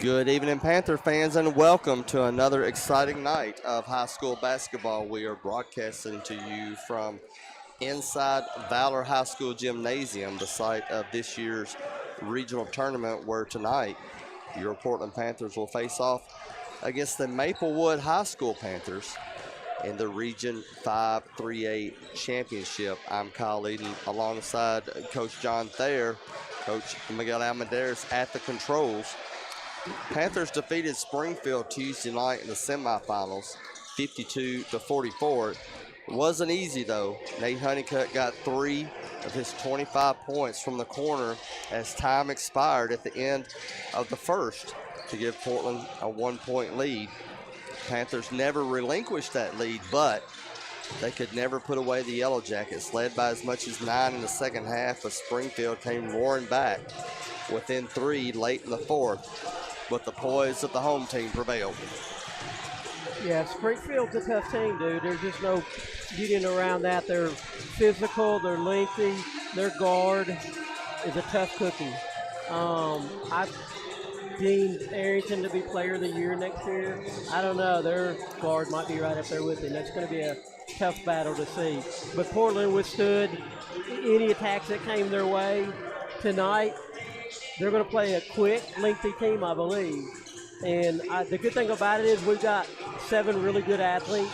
Good evening, Panther fans, and welcome to another exciting night of high school basketball. We are broadcasting to you from inside Valor High School Gymnasium, the site of this year's regional tournament, where tonight your Portland Panthers will face off against the Maplewood High School Panthers in the Region 5 3A Championship. I'm Kyle Eden alongside Coach John Thayer, Coach Miguel Almendarez at the controls. Panthers defeated Springfield Tuesday night in the semifinals, 52-44. It wasn't easy though. Nate Honeycutt got 3 of his 25 points from the corner as time expired at the end of the first to give Portland a 1-point lead. Panthers never relinquished that lead, but they could never put away the Yellow Jackets, led by as much as 9 in the second half, but Springfield came roaring back within 3 late in the fourth. But the poise of the home team prevailed. Yeah, Springfield's a tough team, dude. There's just no getting around that. They're physical, they're lengthy, their guard is a tough cookie. I've deemed Arrington to be player of the year next year. I don't know, their guard might be right up there with him. That's going to be a tough battle to see. But Portland withstood any attacks that came their way tonight. They're going to play a quick, lengthy team, I believe. And the good thing about it is we've got 7 really good athletes,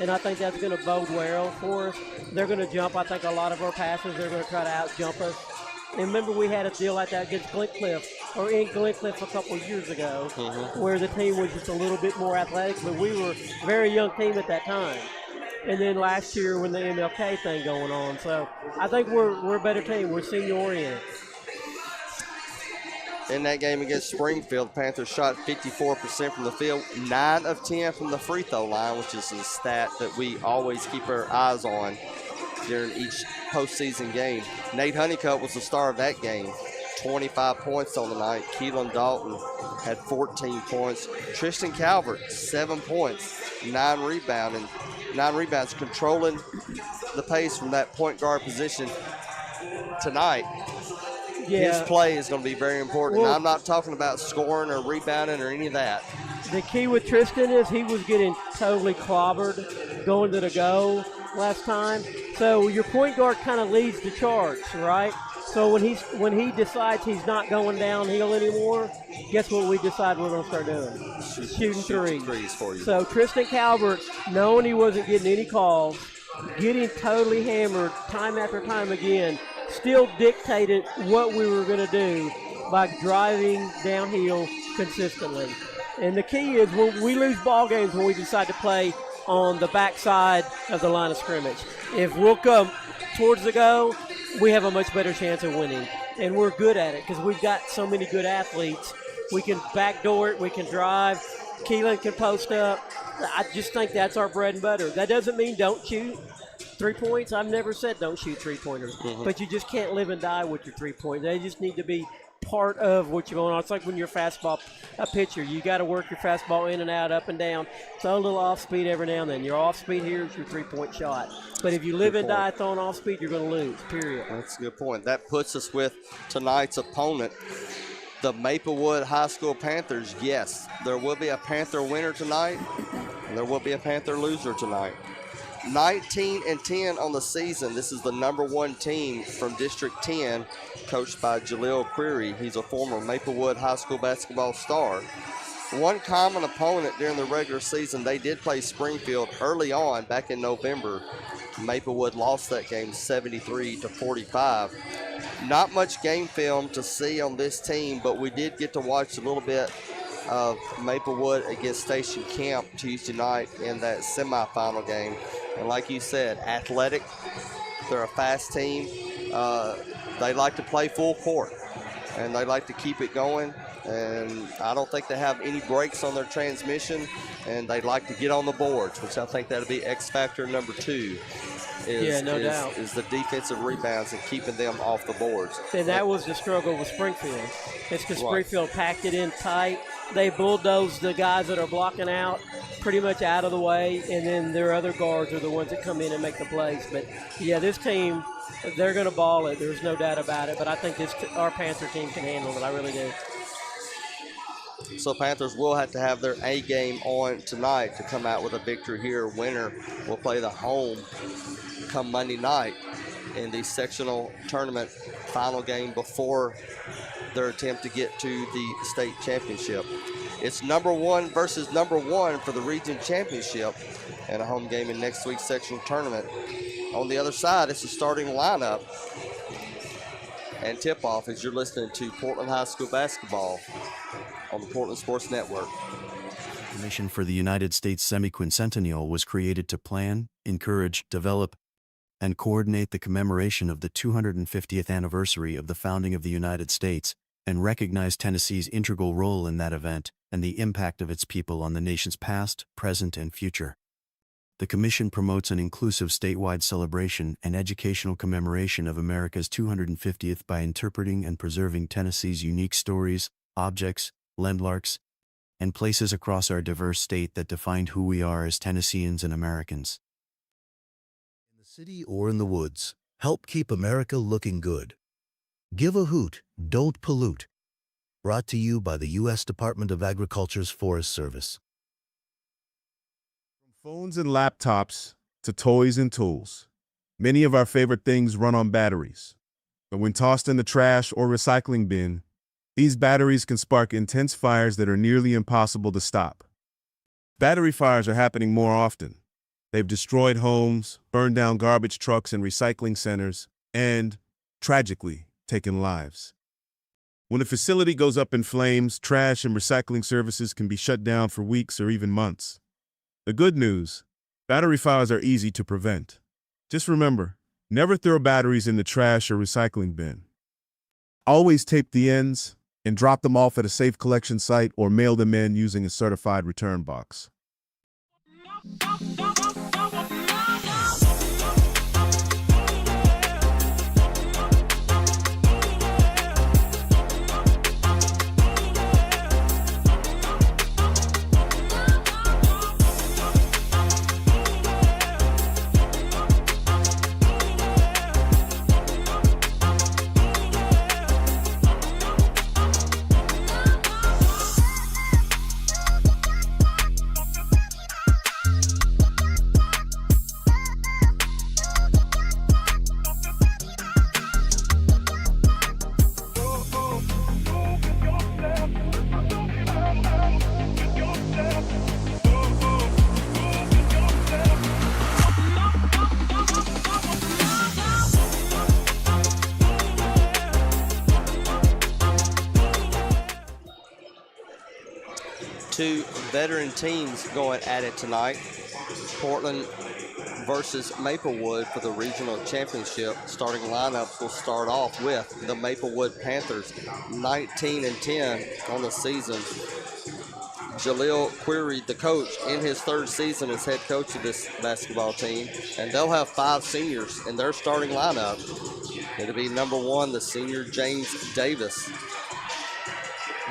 and I think that's going to bode well for us. They're going to jump, I think, a lot of our passes. They're going to try to out-jump us. And remember, we had a deal like that against Glencliff, or in Glencliff a couple of years ago, where the team was just a little bit more athletic, but we were a very young team at that time. And then last year when the MLK thing going on. So I think we're a better team. We're senior-oriented. In that game against Springfield, the Panthers shot 54% from the field, 9 of 10 from the free throw line, which is a stat that we always keep our eyes on during each postseason game. Nate Honeycutt was the star of that game, 25 points on the night. Keelan Dalton had 14 points. Tristan Calvert, 7 points, 9 rebounds, controlling the pace from that point guard position tonight. Yeah. His play is going to be very important. Well, I'm not talking about scoring or rebounding or any of that. The key with Tristan is he was getting totally clobbered going to the goal last time. So your point guard kind of leads the charge, right? So when he decides he's not going downhill anymore, guess what we decide we're going to start doing? Shooting threes for you. So Tristan Calvert, knowing he wasn't getting any calls, getting totally hammered time after time again, still dictated what we were going to do by driving downhill consistently. And the key is when we lose ball games when we decide to play on the backside of the line of scrimmage. If we'll come towards the goal, we have a much better chance of winning. And we're good at it because we've got so many good athletes. We can backdoor it, we can drive. Keelan can post up. I just think that's our bread and butter. That doesn't mean don't shoot 3 points. I've never said don't shoot 3-pointers, but you just can't live and die with your 3-pointers. They just need to be part of what you're going on. It's like when you're a pitcher. You got to work your fastball in and out, up and down. Throw a little off speed every now and then. Your off speed here is your 3-point shot. But if you live and die throwing off speed, you're going to lose, period. That's a good point. That puts us with tonight's opponent, the Maplewood High School Panthers. Yes, there will be a Panther winner tonight, and there will be a Panther loser tonight. 19-10 on the season. This is the number 1 team from District 10, coached by Jaleel Query. He's a former Maplewood High School basketball star. One common opponent during the regular season, they did play Springfield early on back in November. Maplewood lost that game 73-45. Not much game film to see on this team, but we did get to watch a little bit of Maplewood against Station Camp Tuesday night in that semifinal game. And like you said, athletic. They're a fast team. They like to play full court, and they like to keep it going. And I don't think they have any breaks on their transmission, and they like to get on the boards, which I think that'll be X factor number 2. Is the defensive rebounds and keeping them off the boards. And that was the struggle with Springfield. It's because Springfield packed it in tight. They bulldozed the guys that are blocking out pretty much out of the way, and then their other guards are the ones that come in and make the plays. But, yeah, this team, they're going to ball it. There's no doubt about it. But I think our Panther team can handle it. I really do. So Panthers will have to have their A game on tonight to come out with a victory here. Winner will play the home come Monday night in the sectional tournament final game before their attempt to get to the state championship. It's number one versus number one for the region championship and a home game in next week's sectional tournament. On the other side, it's the starting lineup and tip-off as you're listening to Portland High School basketball on the Portland Sports Network. The Commission for the United States Semi-Quincentennial was created to plan, encourage, develop, and coordinate the commemoration of the 250th anniversary of the founding of the United States and recognize Tennessee's integral role in that event and the impact of its people on the nation's past, present, and future. The Commission promotes an inclusive statewide celebration and educational commemoration of America's 250th by interpreting and preserving Tennessee's unique stories, objects, landmarks, and places across our diverse state that defined who we are as Tennesseans and Americans. In the city or in the woods, help keep America looking good. Give a hoot, don't pollute. Brought to you by the U.S. Department of Agriculture's Forest Service. From phones and laptops to toys and tools, many of our favorite things run on batteries. But when tossed in the trash or recycling bin, these batteries can spark intense fires that are nearly impossible to stop. Battery fires are happening more often. They've destroyed homes, burned down garbage trucks and recycling centers, and, tragically, taken lives. When a facility goes up in flames, trash and recycling services can be shut down for weeks or even months. The good news, battery fires are easy to prevent. Just remember, never throw batteries in the trash or recycling bin. Always tape the ends and drop them off at a safe collection site or mail them in using a certified return box. Two veteran teams going at it tonight. Portland versus Maplewood for the regional championship. Starting lineups will start off with the Maplewood Panthers, 19-10 on the season. Jaleel Query, the coach, in his third season as head coach of this basketball team, and they'll have 5 seniors in their starting lineup. It'll be number 1, the senior James Davis.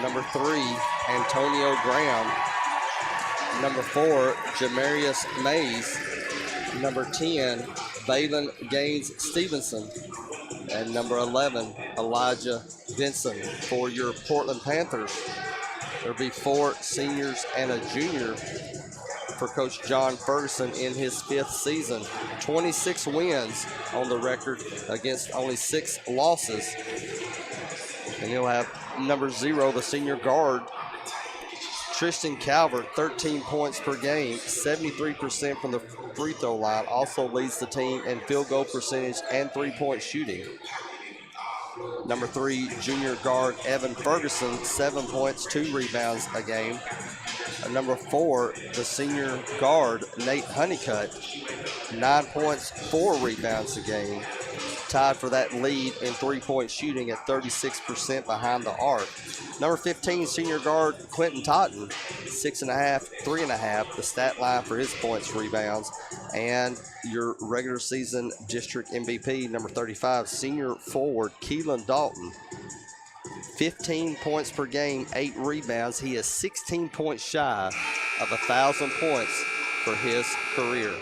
Number 3, Antonio Graham. Number 4, Jamarius Mays. Number 10, Balin Gaines Stevenson. And number 11, Elijah Benson for your Portland Panthers. There'll be 4 seniors and a junior for Coach John Ferguson in his 5th season. 26 wins on the record against only 6 losses. And he'll have number 0, the senior guard, Tristan Calvert, 13 points per game, 73% from the free throw line. Also leads the team in field goal percentage and 3-point shooting. Number 3, junior guard Evan Ferguson, 7 points, 2 rebounds a game. And number 4, the senior guard Nate Honeycutt, 9 points, 4 rebounds a game. Tied for that lead in 3-point shooting at 36% behind the arc. Number 15, senior guard Quentin Totten, 6.5, 3.5, the stat line for his points, rebounds. And your regular season district MVP, number 35, senior forward Keelan Dalton, 15 points per game, 8 rebounds. He is 16 points shy of 1,000 points for his career.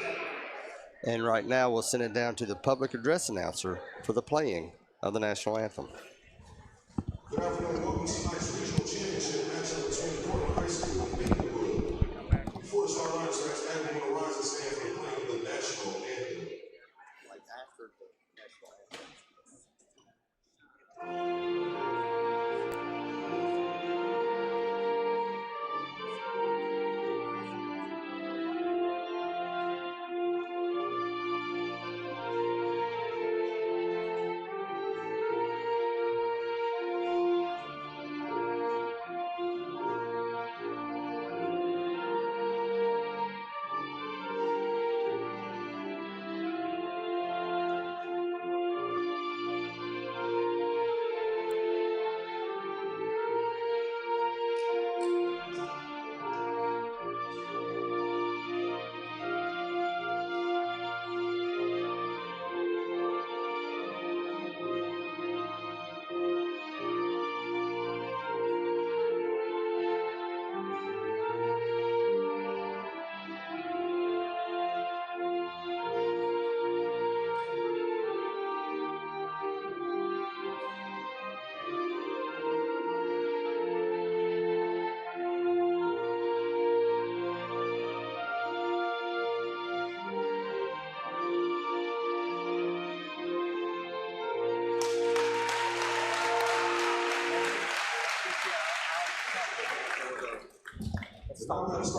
And right now, we'll send it down to the public address announcer for the playing of the national anthem. Good afternoon. Welcome to tonight's regional championship matchup between As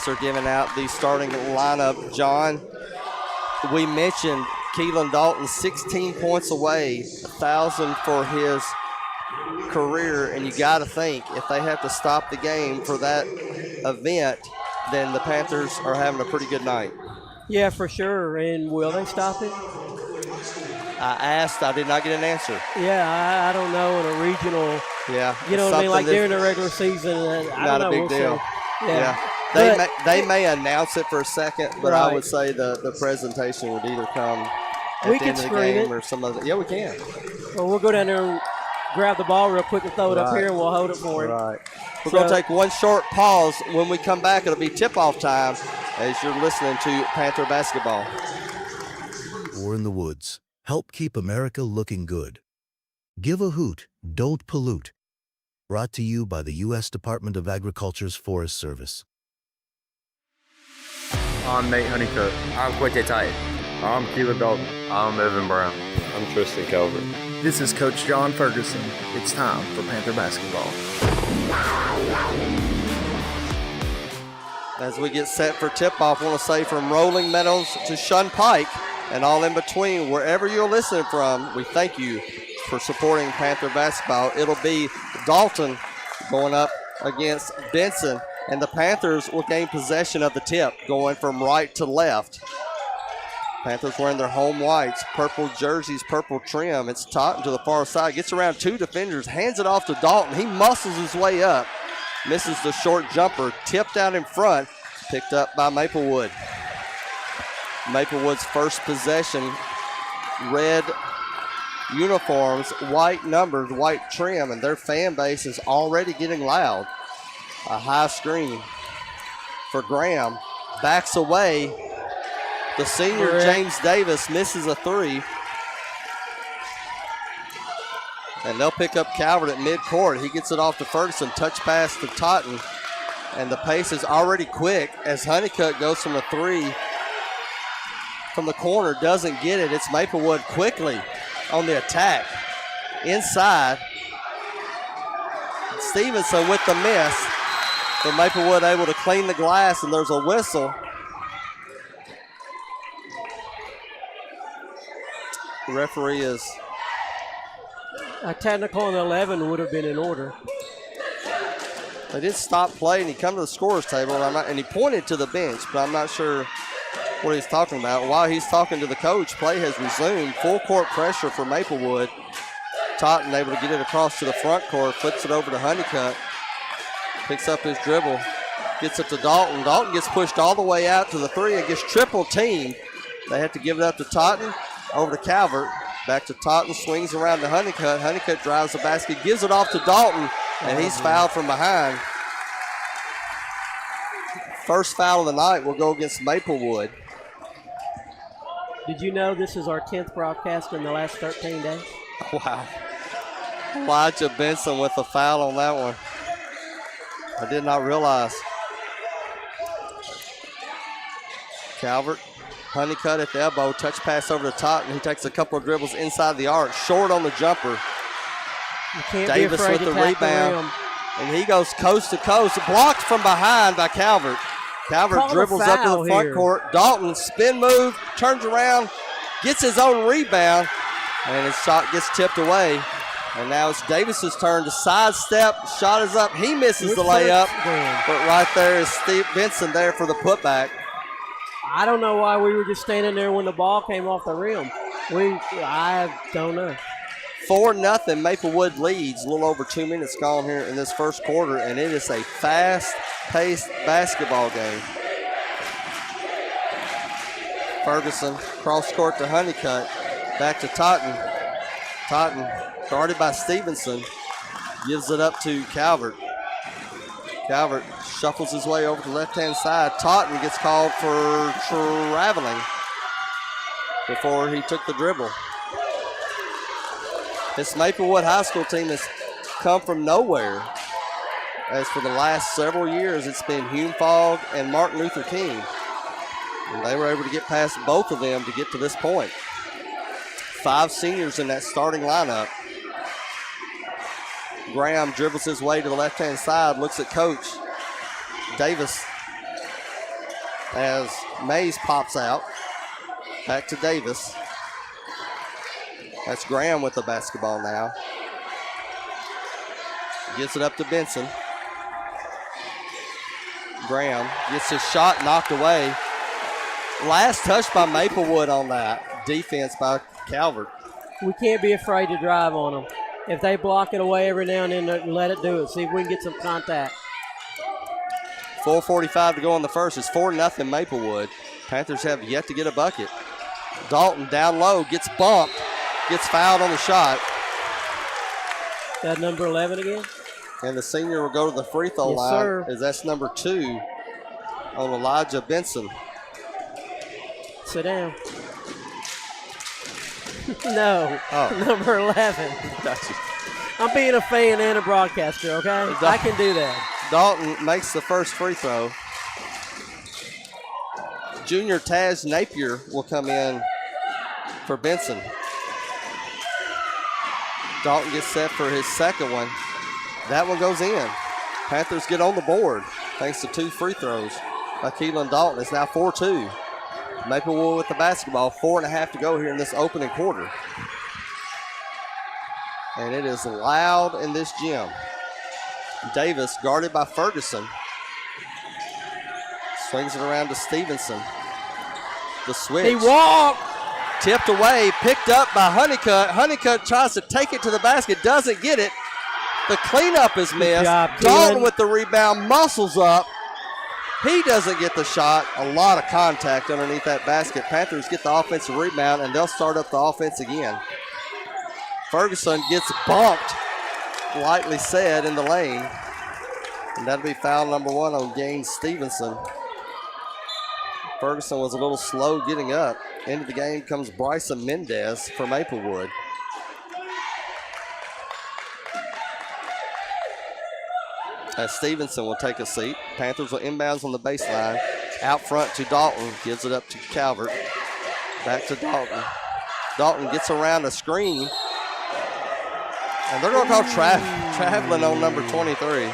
they're giving out the starting lineup, John, we mentioned Keelan Dalton 16 points away, 1,000 for his career, and you got to think if they have to stop the game for that event, then the Panthers are having a pretty good night. Yeah, for sure. And will they stop it? I asked, I did not get an answer. Yeah, I don't know in a regional. Yeah, you know what I mean, like during the regular season. I not don't know, a big we'll deal. See. Yeah. They may announce it for a second, but right. I would say the presentation would either come at we the end of the game or some other. Yeah, we can. Well, we'll go down there and grab the ball real quick and throw it up here, and we'll hold it for him. Right. We're going to take one short pause. When we come back, it'll be tip-off time as you're listening to Panther basketball. Or in the woods. Help keep America looking good. Give a hoot, don't pollute. Brought to you by the U.S. Department of Agriculture's Forest Service. I'm Nate Honeycutt. I'm Quinte Titan. I'm Keelan Dalton. I'm Evan Brown. I'm Tristan Calvert. This is Coach John Ferguson. It's time for Panther basketball. As we get set for tip-off, I want to say from Rolling Meadows to Shun Pike and all in between, wherever you're listening from, we thank you for supporting Panther basketball. It'll be Dalton going up against Benson, and the Panthers will gain possession of the tip, going from right to left. Panthers wearing their home whites, purple jerseys, purple trim. It's Totten to the far side, gets around two defenders, hands it off to Dalton. He muscles his way up, misses the short jumper, tipped out in front, picked up by Maplewood. Maplewood's first possession, red uniforms, white numbers, white trim, and their fan base is already getting loud. A high screen for Graham, backs away. The senior, James Davis, misses a three. And they'll pick up Calvert at midcourt. He gets it off to Ferguson, touch pass to Totten. And the pace is already quick as Honeycutt goes from a three from the corner, doesn't get it. It's Maplewood quickly on the attack. Inside. Stevenson with the miss. But Maplewood able to clean the glass, and there's a whistle. The referee is. A technical on 11 would have been in order. They did stop play, and he come to the scorer's table, and he pointed to the bench, but I'm not sure what he's talking about. While he's talking to the coach, play has resumed. Full court pressure for Maplewood. Totten able to get it across to the front court, flips it over to Honeycutt, picks up his dribble, gets it to Dalton. Dalton gets pushed all the way out to the three and gets triple teamed. They have to give it up to Totten, over to Calvert, back to Totten, swings around to Honeycutt. Honeycutt drives the basket, gives it off to Dalton, and he's fouled from behind. First foul of the night will go against Maplewood. Did you know this is our 10th broadcast in the last 13 days? Wow. Elijah Benson with a foul on that one. I did not realize. Calvert, Honeycutt at the elbow, touch pass over to Totten. He takes a couple of dribbles inside the arc, short on the jumper. Davis with the rebound, and he goes coast to coast, blocked from behind by Calvert. Calvert dribbles up to the front court. Dalton, spin move, turns around, gets his own rebound, and his shot gets tipped away. And now it's Davis's turn to sidestep. Shot is up. He misses the layup, but right there is Steve Benson there for the putback. I don't know why we were just standing there when the ball came off the rim. I don't know. 4-0, Maplewood leads. A little over 2 minutes gone here in this first quarter, and it is a fast-paced basketball game. Ferguson, cross court to Honeycutt, back to Totten. Totten, guarded by Stevenson, gives it up to Calvert. Calvert shuffles his way over to the left-hand side. Totten gets called for traveling before he took the dribble. This Maplewood High School team has come from nowhere. As for the last several years, it's been Hume Fogg and Martin Luther King. And they were able to get past both of them to get to this point. 5 seniors in that starting lineup. Graham dribbles his way to the left-hand side, looks at Coach Davis as Mays pops out. Back to Davis. That's Graham with the basketball now. Gives it up to Benson. Graham gets his shot knocked away. Last touch by Maplewood on that. Defense by Calvert. We can't be afraid to drive on them. If they block it away every now and then, let it do it. See if we can get some contact. 4:45 to go in the first. It's 4-0 Maplewood. Panthers have yet to get a bucket. Dalton down low, gets bumped, gets fouled on the shot. That number 11 again? And the senior will go to the free throw line. Sir. As that's number 2 on Elijah Benson. Sit down. No, Oh. number 11. Gotcha. I'm being a fan and a broadcaster, okay? I can do that. Dalton makes the first free throw. Junior Taz Napier will come in for Benson. Dalton gets set for his second one. That one goes in. Panthers get on the board thanks to 2 free throws by Keelan Dalton. It's now 4-2. Maplewood with the basketball. 4.5 to go here in this opening quarter. And it is loud in this gym. Davis guarded by Ferguson. Swings it around to Stevenson. The switch. He walked. Tipped away, picked up by Honeycutt. Honeycutt tries to take it to the basket, doesn't get it. The cleanup is missed. job, Dalton Keelan. with the rebound, muscles up. He doesn't get the shot. A lot of contact underneath that basket. Panthers get the offensive rebound, and they'll start up the offense again. Ferguson gets bumped, lightly said, in the lane. And that'll be foul number 1 on Gaines Stevenson. Ferguson was a little slow getting up. Into the game comes Bryson Mendez for Maplewood. As Stevenson will take a seat. Panthers will inbounds on the baseline. Out front to Dalton. Gives it up to Calvert. Back to Dalton. Dalton gets around a screen. And they're going to call traveling on number 23.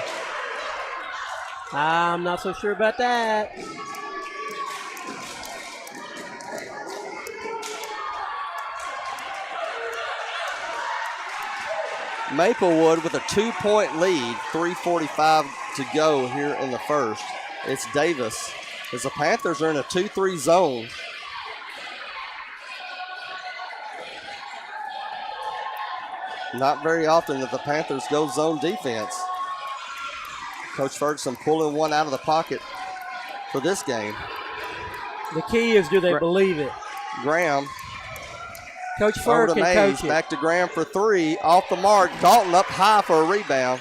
I'm not so sure about that. Maplewood with a 2-point lead, 3:45 to go here in the first. It's Davis. As the Panthers are in a 2-3 zone. Not very often that the Panthers go zone defense. Coach Ferguson pulling one out of the pocket for this game. The key is, do they believe it? Graham. Coach Over Ferg to can Mays, coach it. back to Graham for 3, off the mark. Dalton up high for a rebound.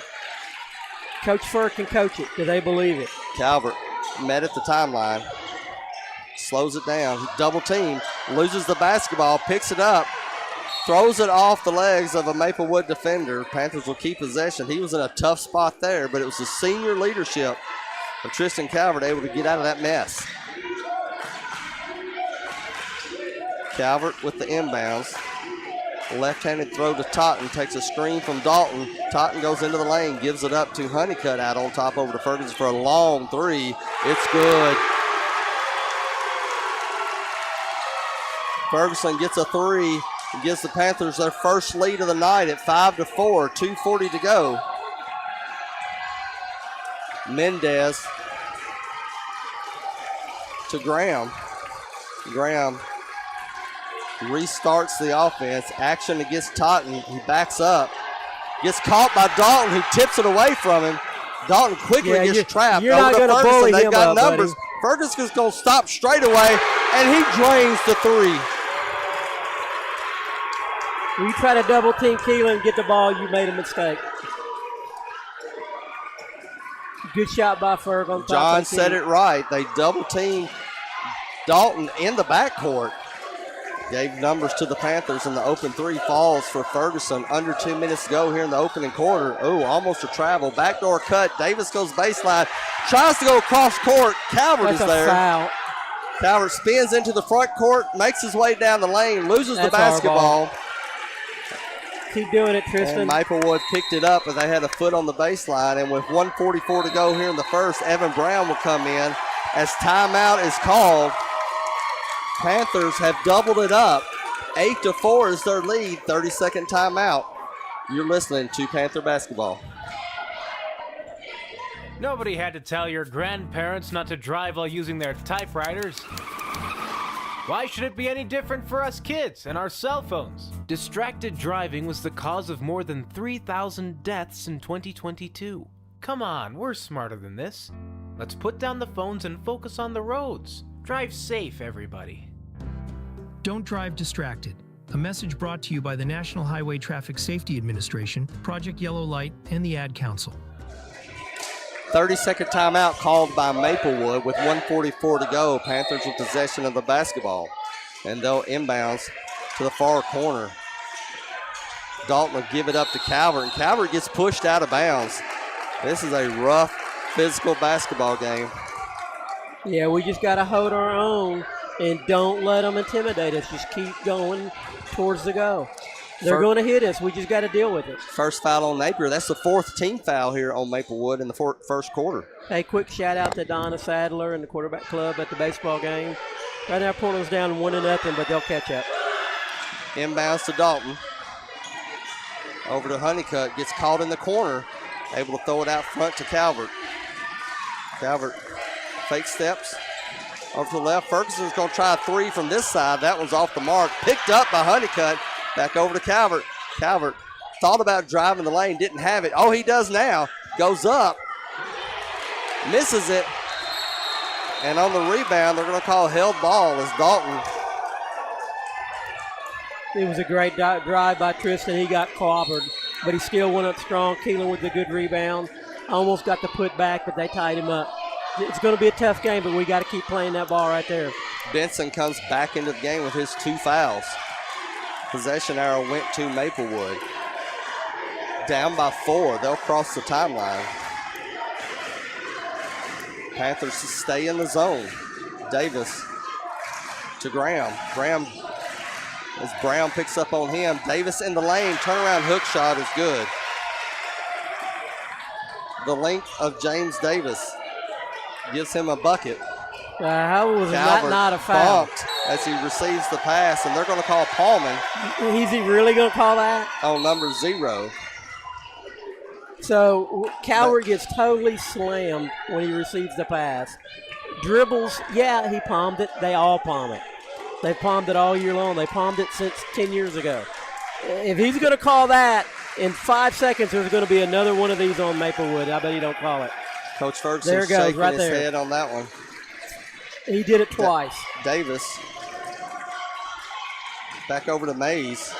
Coach Ferg can coach it. Do they believe it? Calvert met at the timeline. Slows it down. Double team. Loses the basketball. Picks it up. Throws it off the legs of a Maplewood defender. Panthers will keep possession. He was in a tough spot there, but it was the senior leadership of Tristan Calvert able to get out of that mess. Calvert with the inbounds. Left-handed throw to Totten. Takes a screen from Dalton. Totten goes into the lane. Gives it up to Honeycutt out on top over to Ferguson for a long 3. It's good. Ferguson gets a 3. Gives the Panthers their first lead of the night at 5-4. 2:40 to go. Mendez to Graham. Graham restarts the offense. Action against Totten. He backs up. Gets caught by Dalton, who tips it away from him. Dalton quickly gets trapped. You're not going to bully They've him got up, numbers. buddy. Ferguson's going to stop straight away, and he drains the 3. When you try to double team Keelan and get the ball, you made a mistake. Good shot by Ferg on top. John said it right. They double team Dalton in the backcourt. Gave numbers to the Panthers, and the open 3 falls for Ferguson. Under 2 minutes to go here in the opening quarter. Oh, almost a travel. Backdoor cut. Davis goes baseline. Tries to go across court. Calvert That's is there. Foul. Calvert spins into the front court, makes his way down the lane, loses the That's our basketball. Keep doing it, Tristan. And Maplewood picked it up, but they had a foot on the baseline. And with 1:44 to go here in the first, Evan Brown will come in as timeout is called. Panthers have doubled it up. 8-4 is their lead, 30-second timeout. You're listening to Panther Basketball. Nobody had to tell your grandparents not to drive while using their typewriters. Why should it be any different for us kids and our cell phones? Distracted driving was the cause of more than 3,000 deaths in 2022. Come on, we're smarter than this. Let's put down the phones and focus on the roads. Drive safe, everybody. Don't drive distracted. A message brought to you by the National Highway Traffic Safety Administration, Project Yellow Light, and the Ad Council. 30-second timeout called by Maplewood with 1:44 to go. Panthers with possession of the basketball. And they'll inbounds to the far corner. Dalton will give it up to Calvert, and Calvert gets pushed out of bounds. This is a rough, physical basketball game. Yeah, we just got to hold our own and don't let them intimidate us. Just keep going towards the goal. They're going to hit us. We just got to deal with it. First foul on Napier. That's the fourth team foul here on Maplewood in the first quarter. Hey, quick shout out to Donna Sadler and the quarterback club at the baseball game. Right now, Portland's down 1-0, but they'll catch up. Inbounds to Dalton. Over to Honeycutt. Gets caught in the corner. Able to throw it out front to Calvert. Calvert fake steps. Over to the left. Ferguson's going to try a three from this side. That one's off the mark. Picked up by Honeycutt. Back over to Calvert. Calvert thought about driving the lane, didn't have it. Oh, he does now. Goes up. Misses it. And on the rebound, they're going to call held ball as Dalton. It was a great drive by Tristan. He got clobbered, but he still went up strong. Keelan with the good rebound. Almost got the put back, but they tied him up. It's going to be a tough game, but we got to keep playing that ball right there. Benson comes back into the game with his 2 fouls. Possession arrow went to Maplewood. Down by 4. They'll cross the timeline. Panthers stay in the zone. Davis to Graham. Graham, as Brown picks up on him. Davis in the lane. Turnaround hook shot is good. The length of James Davis gives him a bucket. How was that not a foul? Bumped as he receives the pass, and they're going to call Paulman. Is he really going to call that? On number 0. So Calvert gets totally slammed when he receives the pass. Dribbles, yeah, he palmed it. They all palm it. They palmed it all year long. They palmed it since 10 years ago. If he's going to call that, in 5 seconds there's going to be another one of these on Maplewood. I bet he don't call it. Coach Ferguson shaking his head on that one. He did it twice. Davis. Back over to Mays.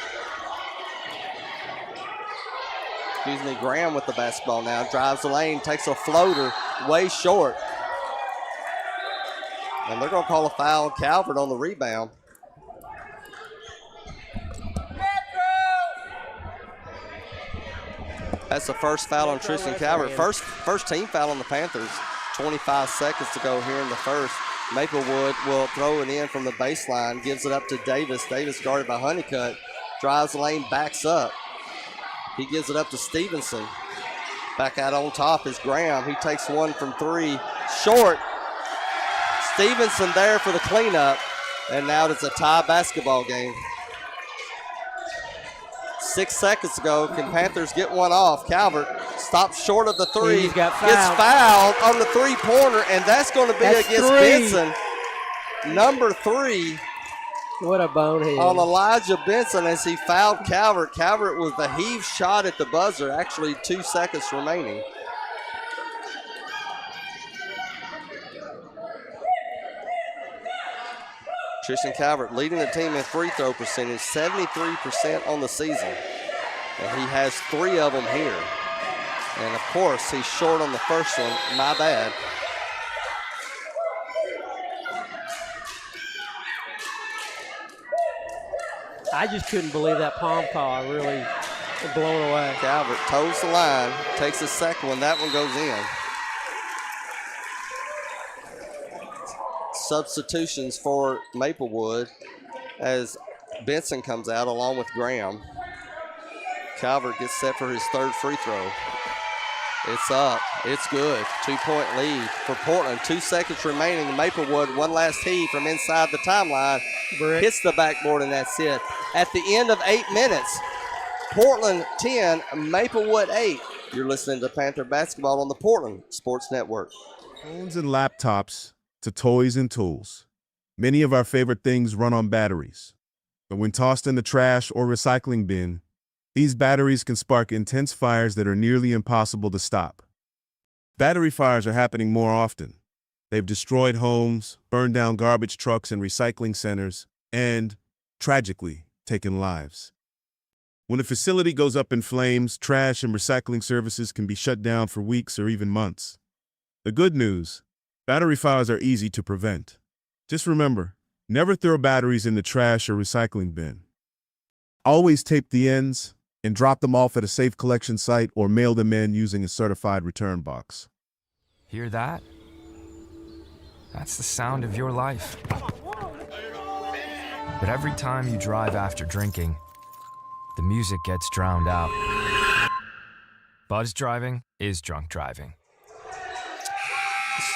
Excuse me, Graham with the basketball now. Drives the lane, takes a floater, way short. And they're going to call a foul on Calvert on the rebound. That's the first foul on Tristan Calvert. First team foul on the Panthers. 25 seconds to go here in the first. Maplewood will throw it in from the baseline, gives it up to Davis. Davis guarded by Honeycutt. Drives the lane, backs up. He gives it up to Stevenson. Back out on top is Graham. He takes one from 3. Short. Stevenson there for the cleanup. And now it's a tie basketball game. 6 seconds ago, can Panthers get one off? Calvert stops short of the 3. He's got fouled. Gets fouled on the 3-pointer, and that's going to be against 3. Benson. Number 3. What a bonehead. On Elijah Benson as he fouled Calvert. Calvert with the heave shot at the buzzer, actually 2 seconds remaining. Tristan Calvert leading the team in free throw percentage, 73% on the season. And he has 3 of them here. And of course, he's short on the first one. My bad. I just couldn't believe that palm call. I really was blown away. Calvert toes the line, takes his second one. That one goes in. substitutions for Maplewood as Benson comes out along with Graham. Calvert gets set for his third free throw. It's up. It's good. 2-point lead for Portland. 2 seconds remaining. Maplewood, one last heave from inside the timeline. Hits the backboard, and that's it. At the end of 8 minutes, Portland 10, Maplewood 8. You're listening to Panther Basketball on the Portland Sports Network. Phones and laptops to toys and tools. Many of our favorite things run on batteries. But when tossed in the trash or recycling bin, these batteries can spark intense fires that are nearly impossible to stop. Battery fires are happening more often. They've destroyed homes, burned down garbage trucks and recycling centers, and, tragically, taken lives. When a facility goes up in flames, trash and recycling services can be shut down for weeks or even months. The good news, battery fires are easy to prevent. Just remember, never throw batteries in the trash or recycling bin. Always tape the ends and drop them off at a safe collection site or mail them in using a certified return box. Hear that? That's the sound of your life. But every time you drive after drinking, the music gets drowned out. Buzz driving is drunk driving.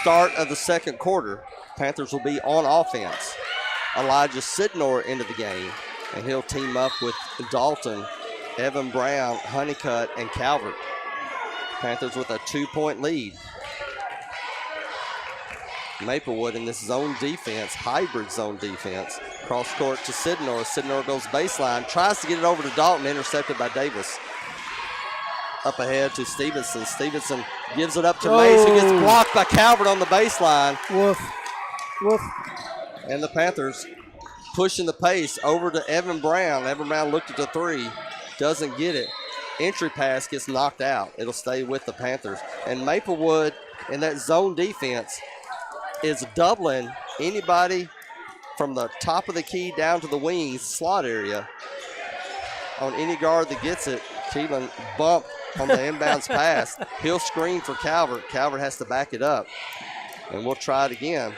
Start of the second quarter, Panthers will be on offense. Elijah Sidnor into the game, and he'll team up with Dalton, Evan Brown, Honeycutt, and Calvert. Panthers with a 2-point lead. Maplewood in this zone defense, hybrid zone defense. Cross court to Sidnor. Sidnor goes baseline, tries to get it over to Dalton, intercepted by Davis. Up ahead to Stevenson. Stevenson gives it up to Mays, who gets blocked by Calvert on the baseline. Woof. Woof. And the Panthers pushing the pace over to Evan Brown. Evan Brown looked at the three, doesn't get it. Entry pass gets knocked out. It'll stay with the Panthers. And Maplewood in that zone defense is doubling anybody from the top of the key down to the wing slot area on any guard that gets it. Keelan bump on the inbounds pass. He'll screen for Calvert. Calvert has to back it up. And we'll try it again.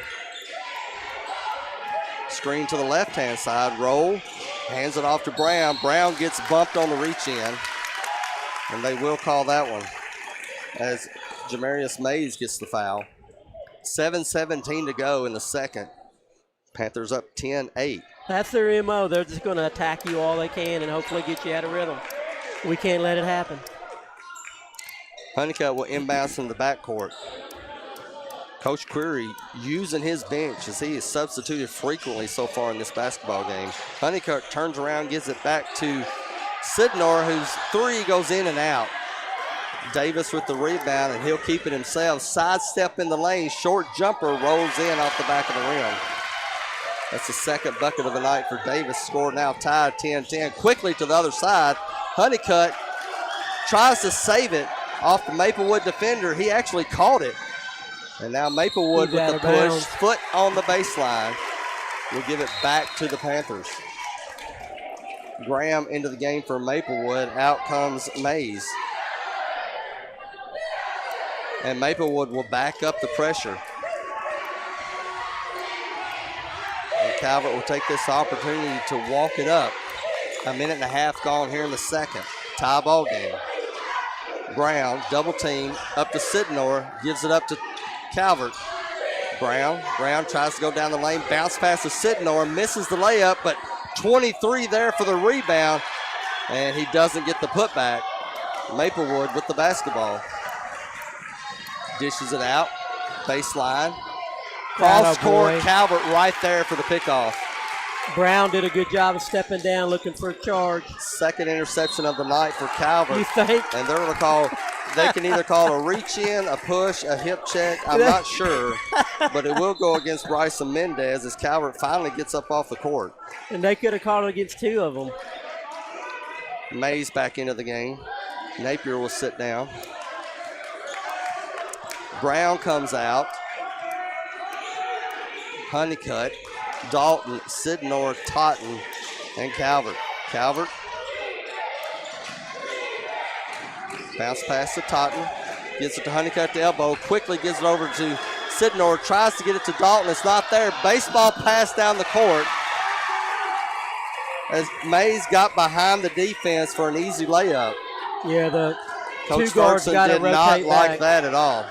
Screen to the left-hand side. Roll. Hands it off to Brown. Brown gets bumped on the reach-in. And they will call that one as Jamarius Mays gets the foul. 7:17 to go in the second. Panthers up 10-8. That's their MO. They're just going to attack you all they can and hopefully get you out of rhythm. We can't let it happen. Honeycutt will inbounds from the backcourt. Coach Query using his bench as he is substituted frequently so far in this basketball game. Honeycutt turns around, gives it back to Sidnor, whose three goes in and out. Davis with the rebound, and he'll keep it himself. Sidestep in the lane, short jumper rolls in off the back of the rim. That's the second bucket of the night for Davis. Score now tied 10-10. Quickly to the other side. Honeycutt tries to save it off the Maplewood defender. He actually caught it. And now Maplewood with the push, foot on the baseline, will give it back to the Panthers. Graham into the game for Maplewood. Out comes Mays. And Maplewood will back up the pressure. And Calvert will take this opportunity to walk it up. A minute and a half gone here in the second. Tie ball game. Brown, double team, up to Sidnor, gives it up to Calvert. Brown tries to go down the lane, bounce pass to Sidnor, misses the layup, but 23 there for the rebound, and he doesn't get the putback. Maplewood with the basketball. Dishes it out, baseline. Cross court, Calvert right there for the pickoff. Brown did a good job of stepping down, looking for a charge. Second interception of the night for Calvert. You think? And they're going to call, they can either call a reach in, a push, a hip check. I'm not sure, but it will go against Bryson Mendez as Calvert finally gets up off the court. And they could have called it against two of them. Mays back into the game. Napier will sit down. Brown comes out. Honeycutt, Dalton, Sidnor, Totten, and Calvert. Calvert. Bounce pass to Totten. Gets it to Honeycutt at the elbow. Quickly gives it over to Sidnor tries to get it to Dalton. It's not there. Baseball pass down the court. As Mays got behind the defense for an easy layup. Yeah, the Coach two guards Ferguson got to did rotate not like back. that at all.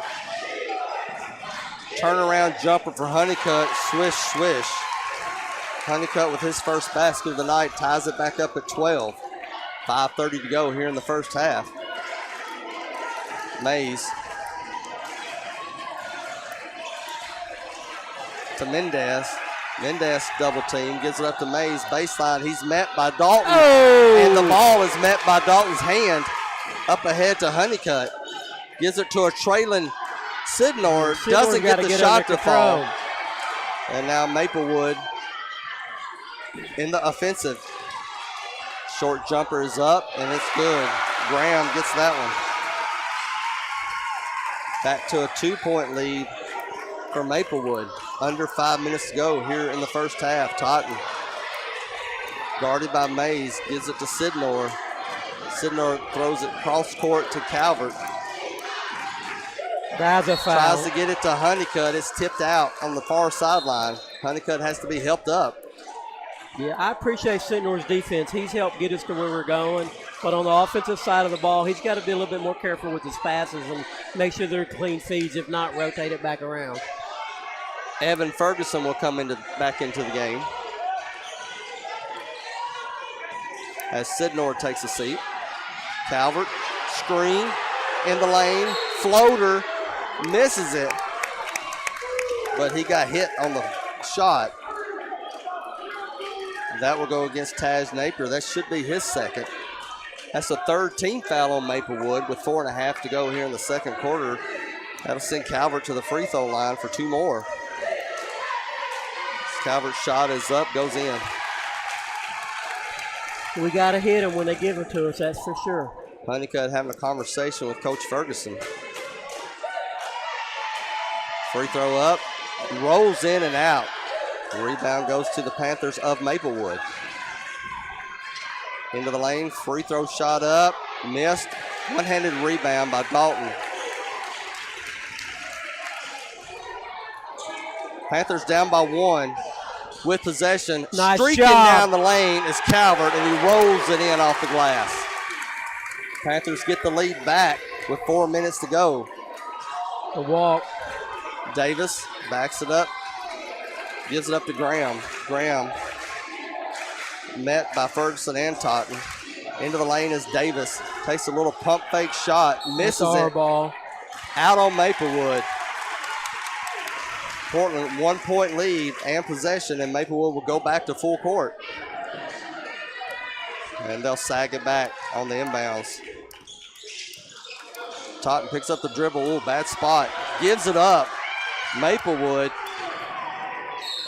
Turnaround jumper for Honeycutt. Swish, swish. Honeycutt with his first basket of the night ties it back up at 12. 5:30 to go here in the first half. Mays to Mendez. Mendez double team, gives it up to Mays. Baseline, he's met by Dalton. Oh! And the ball is met by Dalton's hand. Up ahead to Honeycutt. Gives it to a trailing Sidnor. Doesn't get the shot to fall. And now Maplewood in the offensive. Short jumper is up, and it's good. Graham gets that one. Back to a 2-point lead for Maplewood. Under 5 minutes to go here in the first half. Totten, guarded by Mays, gives it to Sidnor. Sidnor throws it cross court to Calvert. That's a foul. Tries to get it to Honeycutt. It's tipped out on the far sideline. Honeycutt has to be helped up. Yeah, I appreciate Sidnor's defense. He's helped get us to where we're going. But on the offensive side of the ball, he's got to be a little bit more careful with his passes and make sure they're clean feeds. If not, rotate it back around. Evan Ferguson will come back into the game as Sidnor takes a seat. Calvert, screen in the lane, floater, misses it, but he got hit on the shot. That will go against Taj Napier. That should be his second. That's the third team foul on Maplewood with 4.5 to go here in the second quarter. That'll send Calvert to the free throw line for 2 more. Calvert's shot is up, goes in. We got to hit them when they give it to us, that's for sure. Honeycutt having a conversation with Coach Ferguson. Free throw up, rolls in and out. The rebound goes to the Panthers of Maplewood. Into the lane, free throw shot up, missed. One-handed rebound by Dalton. Panthers down by 1 with possession. Nice Streaking job. down the lane is Calvert, and he rolls it in off the glass. Panthers get the lead back with 4 minutes to go. The walk. Davis backs it up, gives it up to Graham. Graham met by Ferguson and Totten. Into the lane is Davis. Takes a little pump fake shot, misses our it. ball. Out on Maplewood. Portland 1-point lead and possession, and Maplewood will go back to full court. And they'll sag it back on the inbounds. Totten picks up the dribble. Ooh, bad spot. Gives it up. Maplewood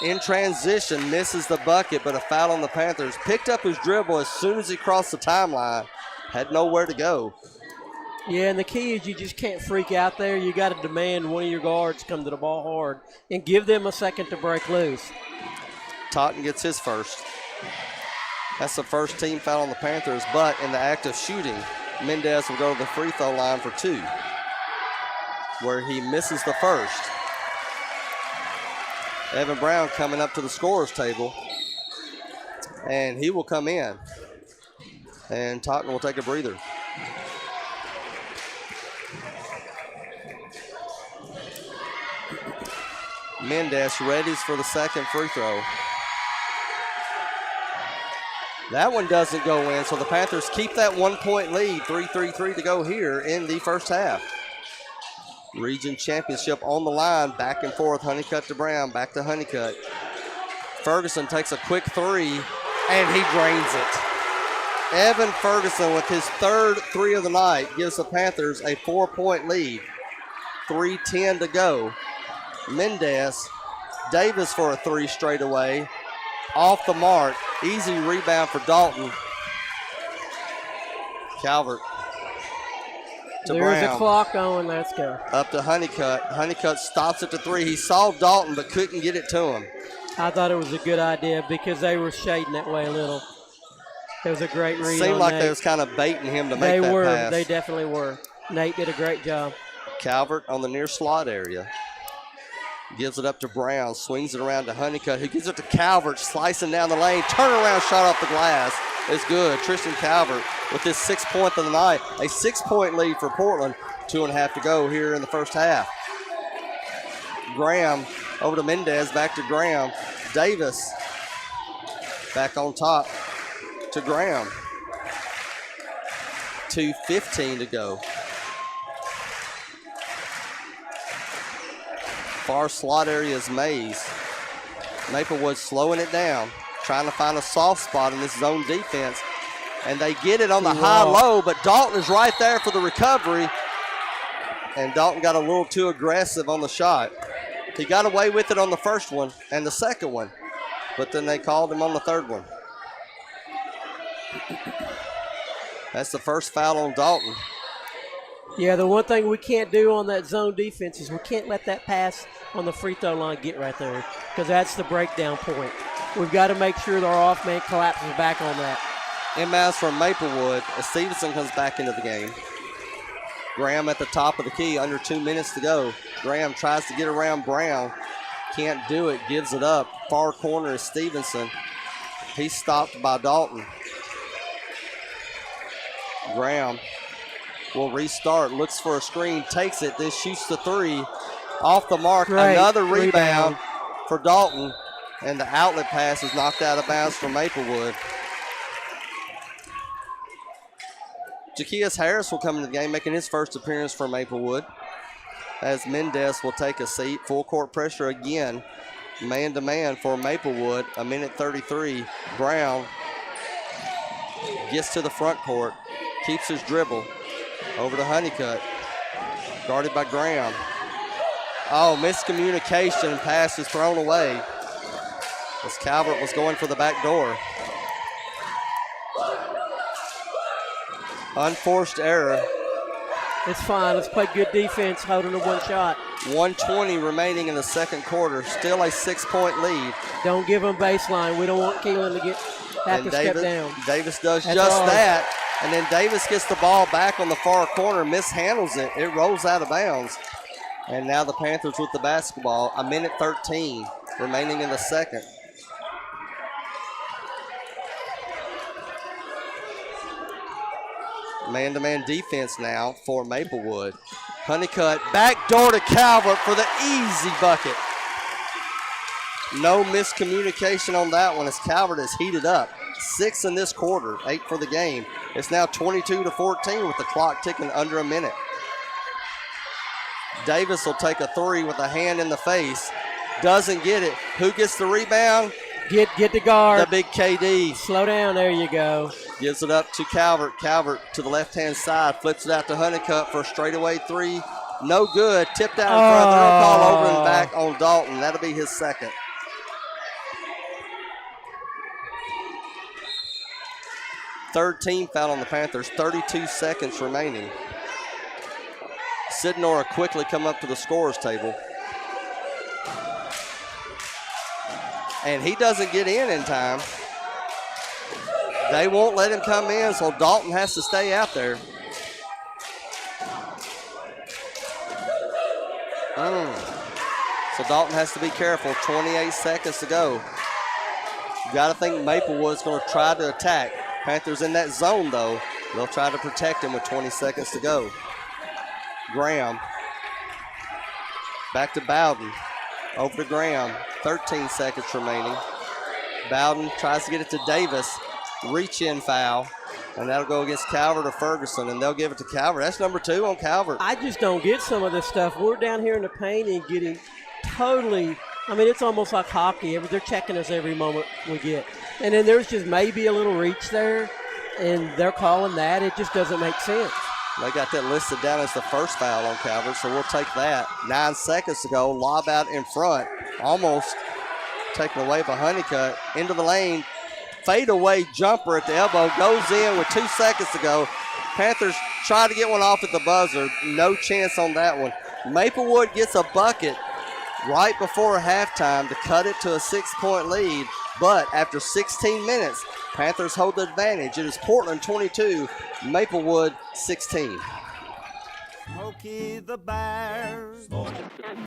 in transition misses the bucket, but a foul on the Panthers. Picked up his dribble as soon as he crossed the timeline. Had nowhere to go. Yeah, and the key is you just can't freak out there. You got to demand one of your guards come to the ball hard and give them a second to break loose. Totten gets his first. That's the first team foul on the Panthers, but in the act of shooting, Mendez will go to the free throw line for 2, where he misses the first. Evan Brown coming up to the scorer's table, and he will come in. And Totten will take a breather. Mendez readies for the second free throw. That one doesn't go in, so the Panthers keep that 1-point lead. 3:33 to go here in the first half. Region championship on the line, back and forth. Honeycutt to Brown, back to Honeycutt. Ferguson takes a quick 3, and he drains it. Evan Ferguson with his third 3 of the night gives the Panthers a 4-point lead. 3:10 to go. Mendez, Davis for a 3 straight away. Off the mark. Easy rebound for Dalton. Calvert to There's Brown. a clock going. Let's go. Up to Honeycutt. Honeycutt stops at the 3. He saw Dalton but couldn't get it to him. I thought it was a good idea because they were shading that way a little. It was a great read. Seemed on like Nate. they was kind of baiting him to make They that were. pass. They definitely were. Nate did a great job. Calvert on the near slot area. Gives it up to Brown, swings it around to Honeycutt, who gives it to Calvert, slicing down the lane. Turnaround shot off the glass is good. Tristan Calvert with his 6th point of the night. A 6-point lead for Portland. 2.5 to go here in the first half. Graham over to Mendez, back to Graham. Davis back on top to Graham. 2:15 to go. Far slot area is Mays. Maplewood slowing it down, trying to find a soft spot in this zone defense. And they get it on the high-low, but Dalton is right there for the recovery. And Dalton got a little too aggressive on the shot. He got away with it on the first one and the second one, but then they called him on the third one. That's the first foul on Dalton. Yeah, the one thing we can't do on that zone defense is we can't let that pass on the free throw line get right there, because that's the breakdown point. We've got to make sure that our off-man collapses back on that. Inbounds from Maplewood as Stevenson comes back into the game. Graham at the top of the key, under 2 minutes to go. Graham tries to get around Brown. Can't do it, gives it up. Far corner is Stevenson. He's stopped by Dalton. Graham will restart, looks for a screen, takes it, then shoots the three. Off the mark, another rebound for Dalton, and the outlet pass is knocked out of bounds for Maplewood. Jaquias Harris will come into the game, making his first appearance for Maplewood, as Mendez will take a seat. Full court pressure again, man-to-man for Maplewood, 1:33. Brown gets to the front court, keeps his dribble, over to Honeycutt, guarded by Graham. Oh, miscommunication, pass is thrown away as Calvert was going for the back door. Unforced error. It's fine. Let's play good defense, holding to one shot. 1:20 remaining in the second quarter. Still a 6-point lead. Don't give them baseline. We don't want Keelan to have to step down. Davis does just that. And then Davis gets the ball back on the far corner, mishandles it. It rolls out of bounds. And now the Panthers with the basketball. 1:13 remaining in the second. Man-to-man defense now for Maplewood. Honeycutt, back door to Calvert for the easy bucket. No miscommunication on that one as Calvert is heated up. 6 in this quarter, 8 for the game. It's now 22-14 with the clock ticking under a minute. Davis will take a three with a hand in the face. Doesn't get it. Who gets the rebound? Get the guard. The big KD. Slow down. There you go. Gives it up to Calvert. Calvert to the left-hand side. Flips it out to Honeycutt for a straightaway three. No good. Tipped out in front. They'll call over and back on Dalton. That'll be his second. Third team foul on the Panthers. 32 seconds remaining. Sidnora quickly come up to the scorer's table. And he doesn't get in time. They won't let him come in, so Dalton has to stay out there. So Dalton has to be careful. 28 seconds to go. You got to think Maplewood's going to try to attack. Panthers in that zone, though. They'll try to protect him with 20 seconds to go. Graham. Back to Bowden. Over to Graham. 13 seconds remaining. Bowden tries to get it to Davis. Reach-in foul. And that'll go against Calvert or Ferguson, and they'll give it to Calvert. That's number 2 on Calvert. I just don't get some of this stuff. We're down here in the paint and getting totally, I mean, it's almost like hockey. They're checking us every moment we get. And then there's just maybe a little reach there, and they're calling that. It just doesn't make sense. They got that listed down as the first foul on Calvert, so we'll take that. 9 seconds to go. Lob out in front. Almost taken away by Honeycutt. Into the lane. Fadeaway jumper at the elbow. Goes in with 2 seconds to go. Panthers try to get one off at the buzzer. No chance on that one. Maplewood gets a bucket right before halftime to cut it to a 6-point lead. But after 16 minutes, Panthers hold the advantage. It is Portland 22, Maplewood 16. Smokey the Bear.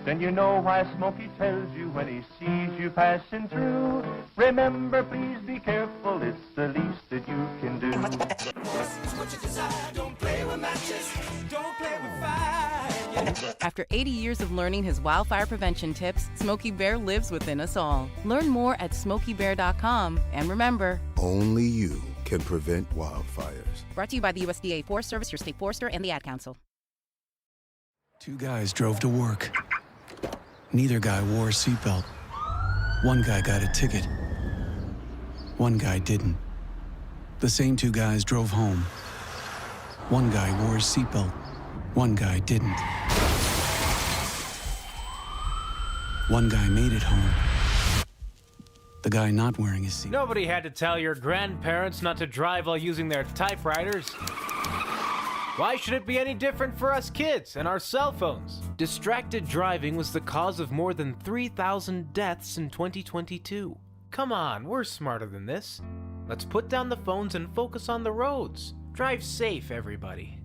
Then you know why Smokey tells you when he sees you passing through. Remember, please be careful, it's the least that you can do. Don't play with matches, don't play with fire. After 80 years of learning his wildfire prevention tips, Smokey Bear lives within us all. Learn more at SmokeyBear.com, and remember, only you can prevent wildfires. Brought to you by the USDA Forest Service, your state forester, and the Ad Council. Two guys drove to work. Neither guy wore a seatbelt. One guy got a ticket. One guy didn't. The same two guys drove home. One guy wore his seatbelt. One guy didn't. One guy made it home. The guy not wearing his seatbelt. Nobody had to tell your grandparents not to drive while using their typewriters. Why should it be any different for us kids and our cell phones? Distracted driving was the cause of more than 3,000 deaths in 2022. Come on, we're smarter than this. Let's put down the phones and focus on the roads. Drive safe, everybody.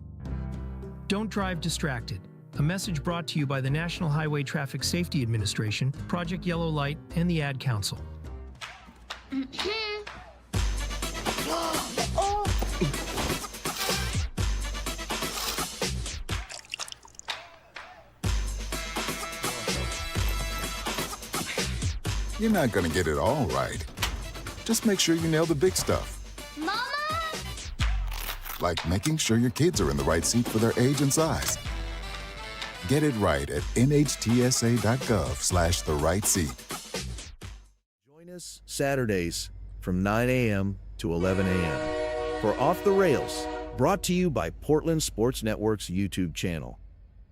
Don't drive distracted. A message brought to you by the National Highway Traffic Safety Administration, Project Yellow Light, and the Ad Council. You're not gonna get it all right. Just make sure you nail the big stuff. Mama! Like making sure your kids are in the right seat for their age and size. Get it right at nhtsa.gov/the-right-seat. Join us Saturdays from 9 a.m. to 11 a.m. for Off the Rails, brought to you by Portland Sports Network's YouTube channel.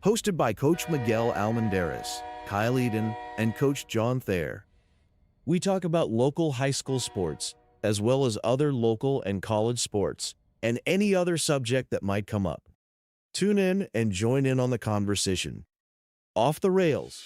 Hosted by Coach Miguel Almendarez, Kyle Eden, and Coach John Thayer. We talk about local high school sports, as well as other local and college sports, and any other subject that might come up. Tune in and join in on the conversation. Off the Rails.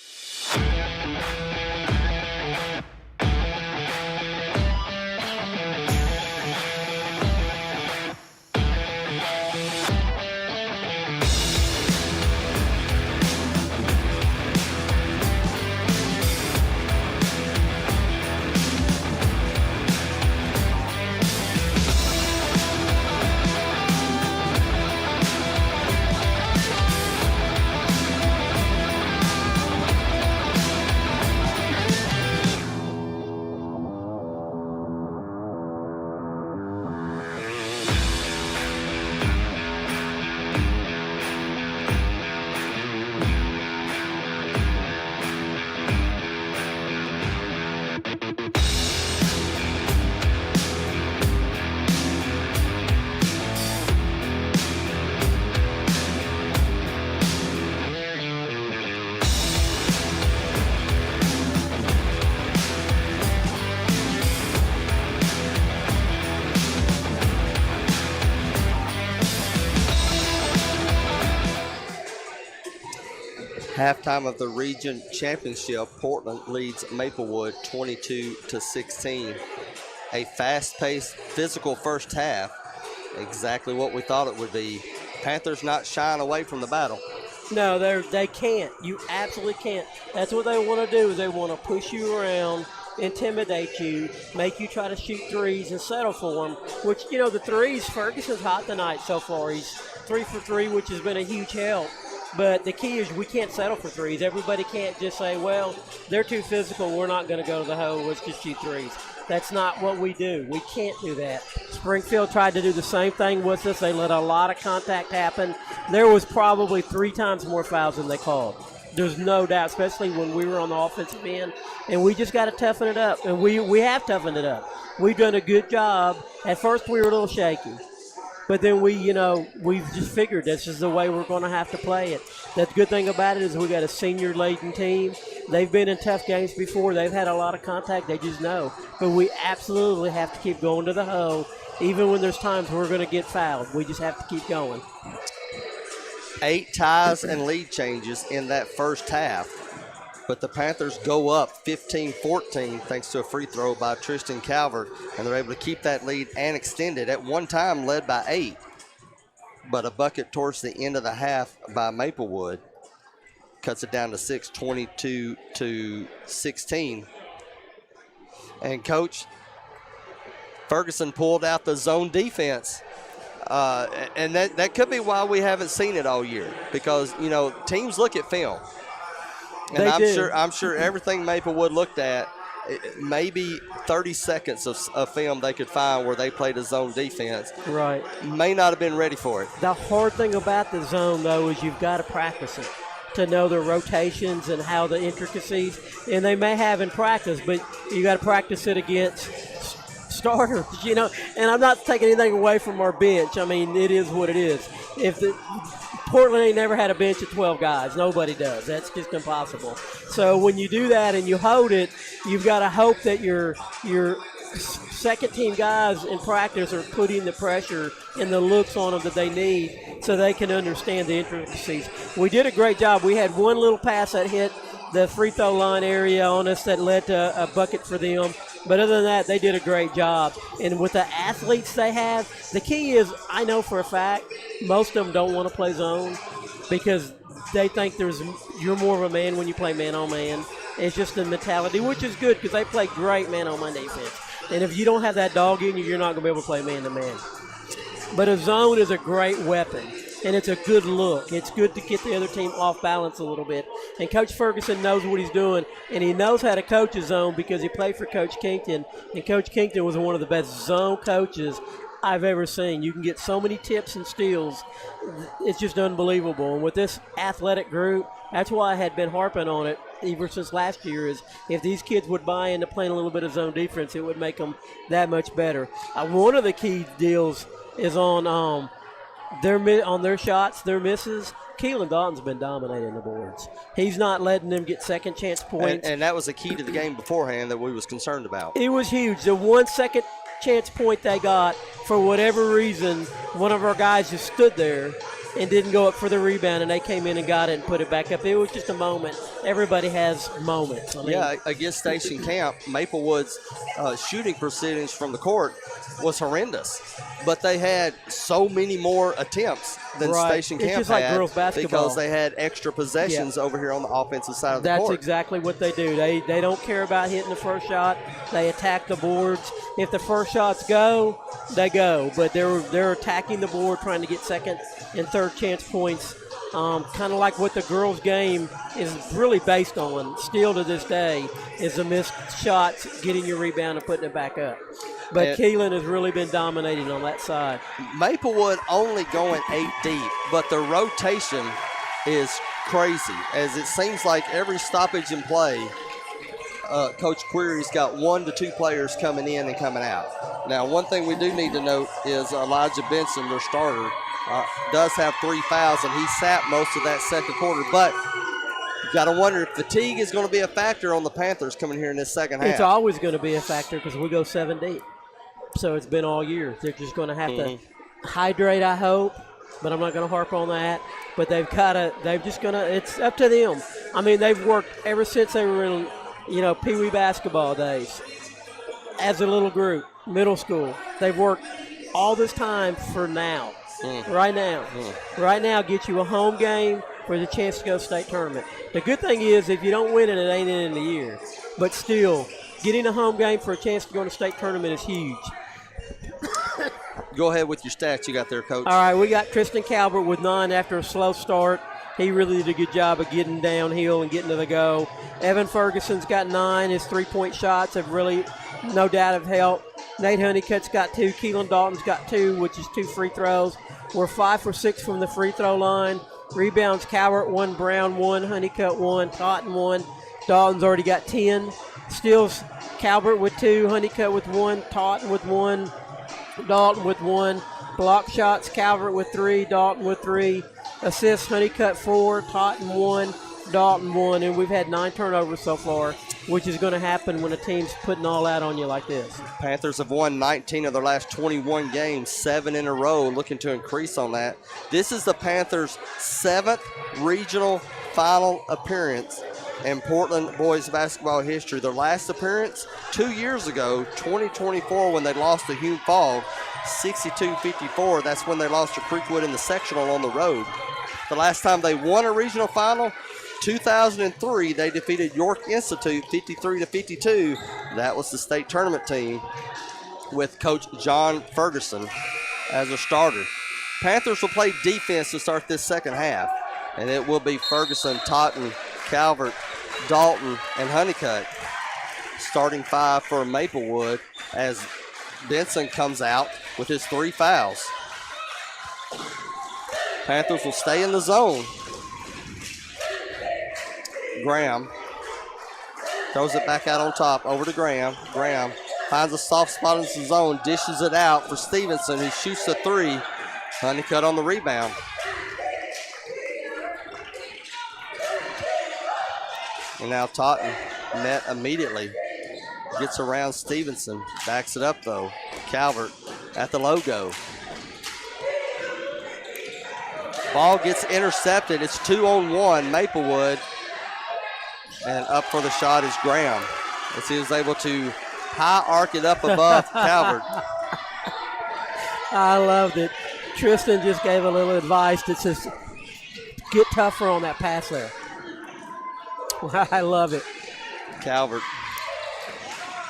Halftime of the region championship, Portland leads Maplewood 22-16. A fast-paced, physical first half, exactly what we thought it would be. Panthers not shying away from the battle. No, they can't. You absolutely can't. That's what they want to do, is they want to push you around, intimidate you, make you try to shoot threes and settle for them, which, you know, the threes, Ferguson's hot tonight so far. He's 3 for 3, which has been a huge help. But the key is we can't settle for threes. Everybody can't just say, well, they're too physical, we're not going to go to the hole, let's just shoot threes. That's not what we do. We can't do that. Springfield tried to do the same thing with us. They let a lot of contact happen. There was probably 3 times more fouls than they called. There's no doubt, especially when we were on the offensive end. And we just got to toughen it up. And we have toughened it up. We've done a good job. At first we were a little shaky. But then we've just figured this is the way we're going to have to play it. The good thing about it is we got a senior-laden team. They've been in tough games before. They've had a lot of contact. They just know. But we absolutely have to keep going to the hole. Even when there's times we're going to get fouled, we just have to keep going. 8 ties and lead changes in that first half. But the Panthers go up 15-14 thanks to a free throw by Tristan Calvert, and they're able to keep that lead and extend it. At one time led by 8, but a bucket towards the end of the half by Maplewood. cuts it down to 6, 22-16. And Coach Ferguson pulled out the zone defense. And that could be why we haven't seen it all year, because, teams look at film. And I'm sure everything Maplewood looked at, maybe 30 seconds of film they could find where they played a zone defense. Right. May not have been ready for it. The hard thing about the zone, though, is you've got to practice it to know the rotations and how the intricacies, and they may have in practice, but you got to practice it against starters, and I'm not taking anything away from our bench. I mean, it is what it is. Portland ain't never had a bench of 12 guys. Nobody does. That's just impossible. So when you do that and you hold it, you've got to hope that your second-team guys in practice are putting the pressure and the looks on them that they need so they can understand the intricacies. We did a great job. We had one little pass that hit the free throw line area on us that led to a bucket for them. But other than that, they did a great job. And with the athletes they have, the key is, I know for a fact, most of them don't want to play zone because they think you're more of a man when you play man-on-man. It's just the mentality, which is good because they play great man-on-man defense. And if you don't have that dog in you, you're not going to be able to play man-to-man. But a zone is a great weapon, and it's a good look. It's good to get the other team off balance a little bit. And Coach Ferguson knows what he's doing, and he knows how to coach a zone because he played for Coach Kington, and Coach Kington was one of the best zone coaches I've ever seen. You can get so many tips and steals. It's just unbelievable. And with this athletic group, that's why I had been harping on it ever since last year, is if these kids would buy into playing a little bit of zone defense, it would make them that much better. One of the key deals is on their shots, their misses. Keelan Dalton's been dominating the boards. He's not letting them get second chance points. And that was a key to the game beforehand that we was concerned about. It was huge. The 1 second chance point they got, for whatever reason, one of our guys just stood there and didn't go up for the rebound, and they came in and got it and put it back up. It was just a moment. Everybody has moments. Against Station Camp, Maplewood's shooting percentage from the court was horrendous, but they had so many more attempts than Station Camp just like had girls basketball, because they had extra possessions over here on the offensive side of the court. That's exactly what they do. They don't care about hitting the first shot. They attack the boards. If the first shots go, they go, but they're attacking the board, trying to get second and third chance points, kind of like what the girls' game is really based on still to this day, is the missed shots, getting your rebound and putting it back up. But Keelan has really been dominating on that side. Maplewood only going 8 deep, but the rotation is crazy, as it seems like every stoppage in play, Coach Query's got 1 to 2 players coming in and coming out. Now, one thing we do need to note is Elijah Benson, their starter, does have 3 fouls, and he sat most of that second quarter. But you got to wonder if fatigue is going to be a factor on the Panthers coming here in this second half. It's always going to be a factor because we go 7 deep. So it's been all year. They're just going to have to hydrate, I hope, but I'm not going to harp on that. But it's up to them. I mean, they've worked ever since they were in, Pee Wee basketball days. As a little group, middle school, they've worked all this time for now. Right now. Right now, get you a home game for the chance to go state tournament. The good thing is, if you don't win it, it ain't in the year. But still, getting a home game for a chance to go to state tournament is huge. Go ahead with your stats you got there, Coach. All right, we got Tristan Calvert with 9 after a slow start. He really did a good job of getting downhill and getting to the go. Evan Ferguson's got 9. His three-point shots have really, no doubt, have helped. Nate Honeycutt's got 2. Keelan Dalton's got 2, which is 2 free throws. We're 5 for 6 from the free throw line. Rebounds, Calvert 1, Brown 1, Honeycutt 1, Totten 1. Dalton's already got 10. Steals, Calvert with 2, Honeycutt with 1, Totten with 1, Dalton with 1. Block shots, Calvert with 3, Dalton with 3. Assists, Honeycutt 4, Totten 1, Dalton 1. And we've had 9 turnovers so far, which is going to happen when a team's putting all out on you like this. Panthers have won 19 of their last 21 games, 7 in a row, looking to increase on that. This is the Panthers' 7th regional final appearance in Portland boys basketball history. Their last appearance 2 years ago, 2024, when they lost to Hume Fogg, 62-54. That's when they lost to Creekwood in the sectional on the road. The last time they won a regional final 2003, they defeated York Institute 53-52. That was the state tournament team with Coach John Ferguson as a starter. Panthers will play defense to start this second half, and it will be Ferguson, Totten, Calvert, Dalton, and Honeycutt. Starting five for Maplewood as Benson comes out with his 3 fouls. Panthers will stay in the zone. Graham throws it back out on top over to Graham. Graham finds a soft spot in the zone, dishes it out for Stevenson, who shoots a 3. Honeycutt on the rebound. And now Totten met immediately. Gets around Stevenson. Backs it up though. Calvert at the logo. Ball gets intercepted. It's 2-on-1 Maplewood. And up for the shot is Graham, as he was able to high arc it up above Calvert. I loved it. Tristan just gave a little advice that says, get tougher on that pass there. I love it. Calvert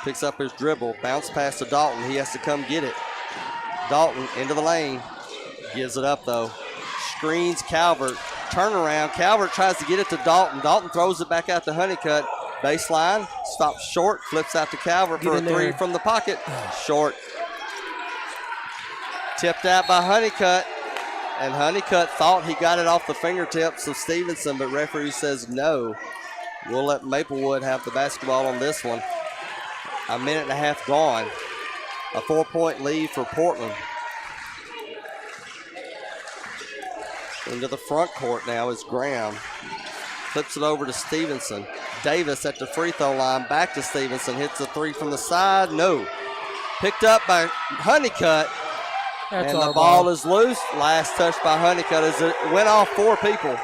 picks up his dribble, bounce pass to Dalton. He has to come get it. Dalton into the lane. Gives it up though. Screens Calvert. Turnaround. Calvert tries to get it to Dalton. Dalton throws it back out to Honeycutt. Baseline. Stops short. Flips out to Calvert for a 3 from the pocket. Short. Tipped out by Honeycutt. And Honeycutt thought he got it off the fingertips of Stevenson, but referee says no. We'll let Maplewood have the basketball on this one. A minute and a half gone. A 4-point lead for Portland. Into the front court now is Graham. Flips it over to Stevenson. Davis at the free throw line. Back to Stevenson. Hits a 3 from the side. No. Picked up by Honeycutt. That's and the ball is loose. Last touch by Honeycutt as it went off 4 people.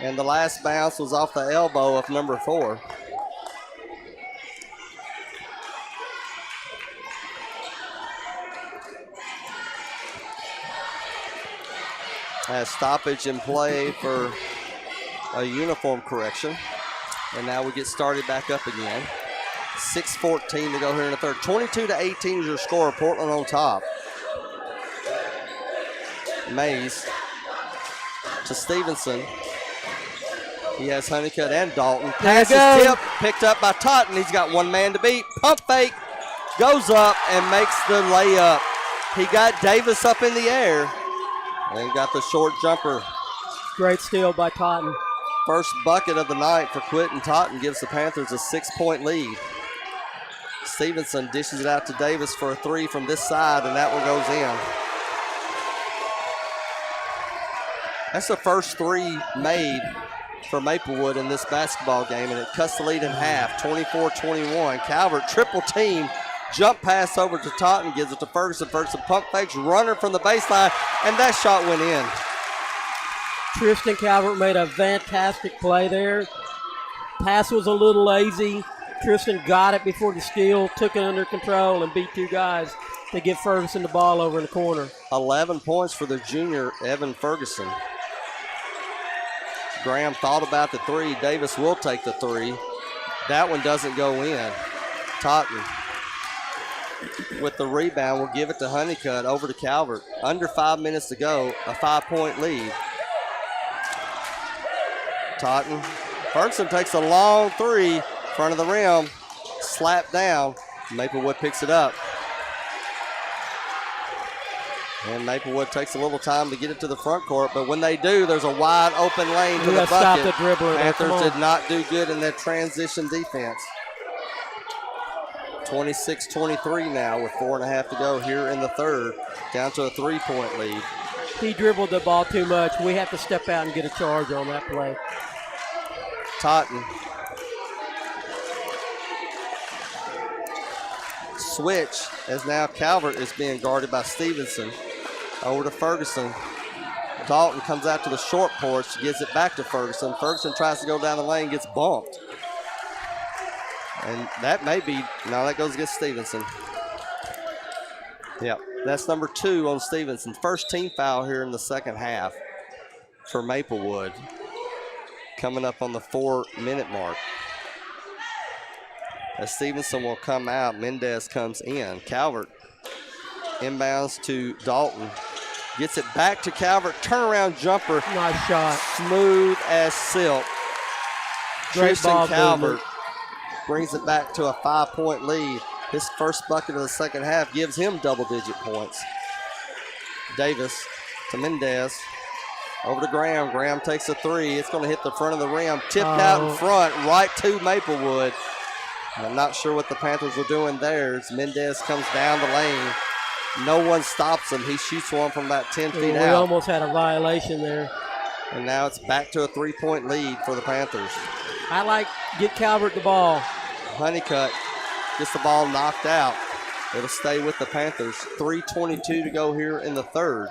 And the last bounce was off the elbow of number 4. Has stoppage in play for a uniform correction. And now we get started back up again. 6:14 to go here in the third. 22-18 is your score. Portland on top. Mays to Stevenson. He has Honeycutt and Dalton. Pass is tipped, picked up by Totten. He's got one man to beat. Pump fake, goes up and makes the layup. He got Davis up in the air and got the short jumper. Great steal by Totten. First bucket of the night for Quentin Totten gives the Panthers a 6-point lead. Stevenson dishes it out to Davis for a 3 from this side, and that one goes in. That's the first 3 made for Maplewood in this basketball game, and it cuts the lead in half, 24-21. Calvert triple team, jump pass over to Totten, gives it to Ferguson. Ferguson pump fakes, runner from the baseline, and that shot went in. Tristan Calvert made a fantastic play there. Pass was a little lazy. Tristan got it before the steal, took it under control, and beat 2 guys to get Ferguson the ball over in the corner. 11 points for the junior, Evan Ferguson. Graham thought about the 3. Davis will take the 3. That one doesn't go in. Totten with the rebound will give it to Honeycutt over to Calvert. Under 5 minutes to go, a 5-point lead. Totten. Ferguson takes a long 3, front of the rim, slapped down. Maplewood picks it up. And Maplewood takes a little time to get it to the front court, but when they do, there's a wide open lane to the bucket. Stop the dribbler. Panthers did not do good in that transition defense. 26-23 now with 4.5 to go here in the third, down to a 3-point lead. He dribbled the ball too much. We have to step out and get a charge on that play. Totten. Switch as now Calvert is being guarded by Stevenson. Over to Ferguson. Dalton comes out to the short porch, gives it back to Ferguson. Ferguson tries to go down the lane, gets bumped. And that may be, no, that goes against Stevenson. Yep, that's number 2 on Stevenson. First team foul here in the second half. for Maplewood. Coming up on the 4-minute mark. As Stevenson will come out, Mendez comes in. Calvert inbounds to Dalton. Gets it back to Calvert. Turnaround jumper. Nice shot. Smooth as silk. Great Tristan ball Calvert movement. brings it back to a 5-point lead. His first bucket of the second half gives him double-digit points. Davis to Mendez. Over to Graham. Graham takes a three. It's going to hit the front of the rim. Tipped out in front, right to Maplewood. I'm not sure what the Panthers were doing there. As Mendez comes down the lane. No one stops him. He shoots one from about 10 feet out. We almost had a violation there. And now it's back to a 3-point lead for the Panthers. Get Calvert the ball. Honeycutt gets the ball knocked out. It'll stay with the Panthers. 3:22 to go here in the third.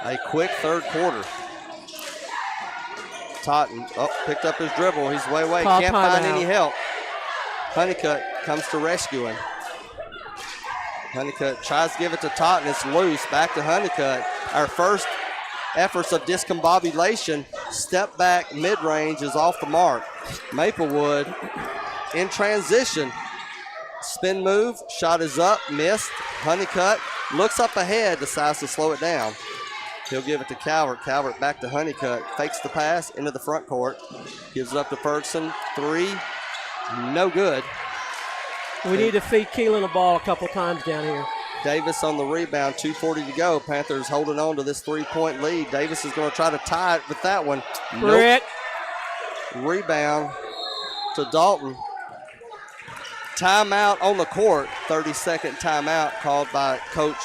A quick third quarter. Totten picked up his dribble. He's way. Can't find any help. Honeycutt comes to rescue him. Honeycutt tries to give it to Totten. It's loose. Back to Honeycutt. Our first efforts of discombobulation. Step back mid-range is off the mark. Maplewood in transition. Spin move. Shot is up. Missed. Honeycutt looks up ahead. Decides to slow it down. He'll give it to Calvert. Calvert back to Honeycutt. Fakes the pass into the front court. Gives it up to Ferguson. Three. No good. We need to feed Keelan the ball a couple times down here. Davis on the rebound. 2:40 to go. Panthers holding on to this 3-point lead. Davis is going to try to tie it with that one. Nope. Rebound to Dalton. Timeout on the court. 30-second timeout called by Coach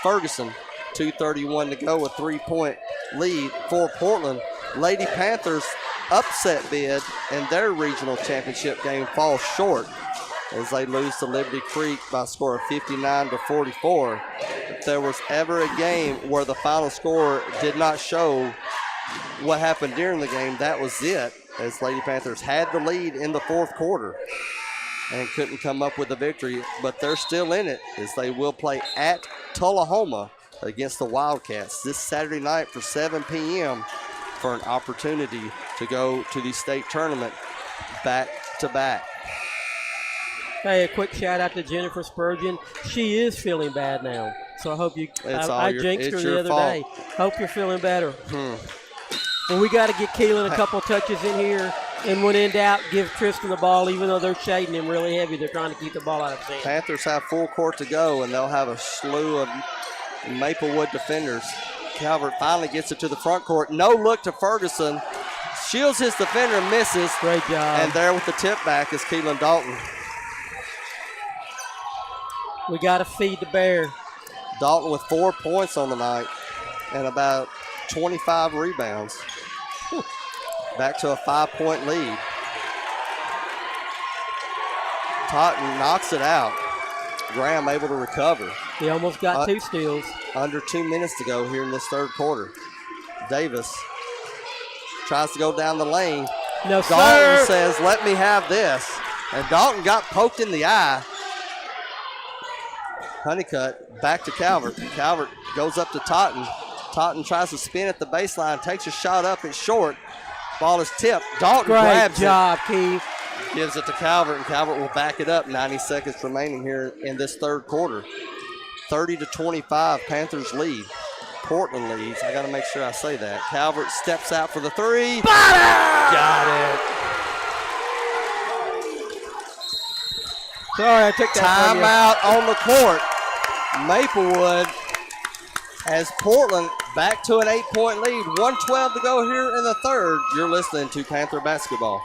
Ferguson. 2:31 to go, a 3-point lead for Portland. Lady Panthers upset bid in their regional championship game falls short as they lose to Liberty Creek by a score of 59-44. If there was ever a game where the final score did not show what happened during the game, that was it, as Lady Panthers had the lead in the fourth quarter and couldn't come up with a victory, but they're still in it as they will play at Tullahoma against the Wildcats this Saturday night for 7 p.m. for an opportunity to go to the state tournament back-to-back. Hey, a quick shout out to Jennifer Spurgeon. She is feeling bad now, so I hope you. I jinxed her the other day. Hope you're feeling better. Well, we got to get Keelan a couple touches in here, and when in doubt, give Tristan the ball. Even though they're shading him really heavy, they're trying to keep the ball out of his hand. Panthers have full court to go, and they'll have a slew of Maplewood defenders. Calvert finally gets it to the front court. No look to Ferguson. Shields his defender, misses. Great job. And there with the tip back is Keelan Dalton. We got to feed the bear. Dalton with 4 points on the night and about 25 rebounds. Back to a 5-point lead. Totten knocks it out. Graham able to recover. He almost got 2 steals. Under 2 minutes to go here in this third quarter. Davis tries to go down the lane. No, Dalton sir. says, let me have this. And Dalton got poked in the eye. Honeycutt back to Calvert. Calvert goes up to Totten. Totten tries to spin at the baseline, takes a shot up, it's short. Ball is tipped. Dalton grabs Great job, Keith. Gives it to Calvert, and Calvert will back it up. 90 seconds remaining here in this third quarter. 30-25, Panthers lead. Portland leads. I got to make sure I say that. Calvert steps out for the three. Got it. Sorry, I took that. Timeout on the court. Maplewood has Portland back to an 8-point lead. 1:12 to go here in the third. You're listening to Panther Basketball.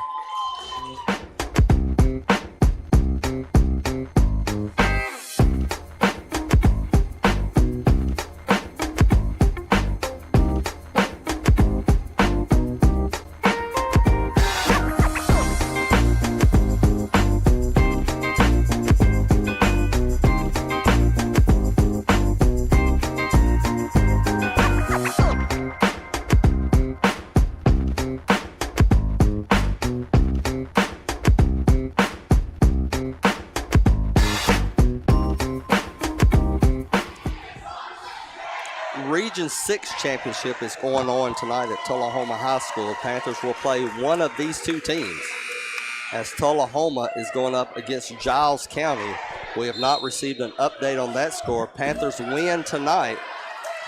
Region 6 championship is going on tonight at Tullahoma High School. Panthers will play one of these two teams as Tullahoma is going up against Giles County. We have not received an update on that score. Panthers win tonight.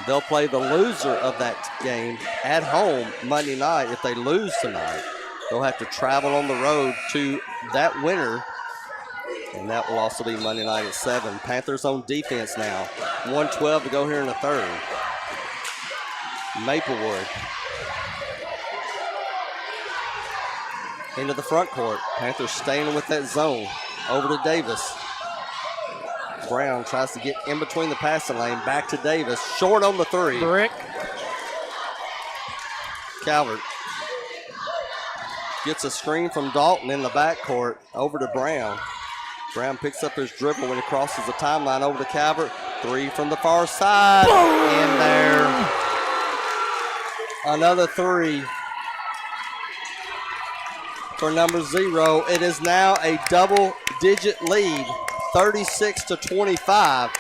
They'll play the loser of that game at home Monday night. If they lose tonight, they'll have to travel on the road to that winner, and that will also be Monday night at 7. Panthers on defense now. 1:12 to go here in the third. Maplewood into the front court. Panthers staying with that zone. Over to Davis. Brown tries to get in between the passing lane. Back to Davis. Short on the three. Brick. Calvert gets a screen from Dalton in the backcourt. Over to Brown. Brown picks up his dribble when he crosses the timeline. Over to Calvert. Three from the far side. Boom! In there. Another three for number 0. It is now a double-digit lead, 36-25.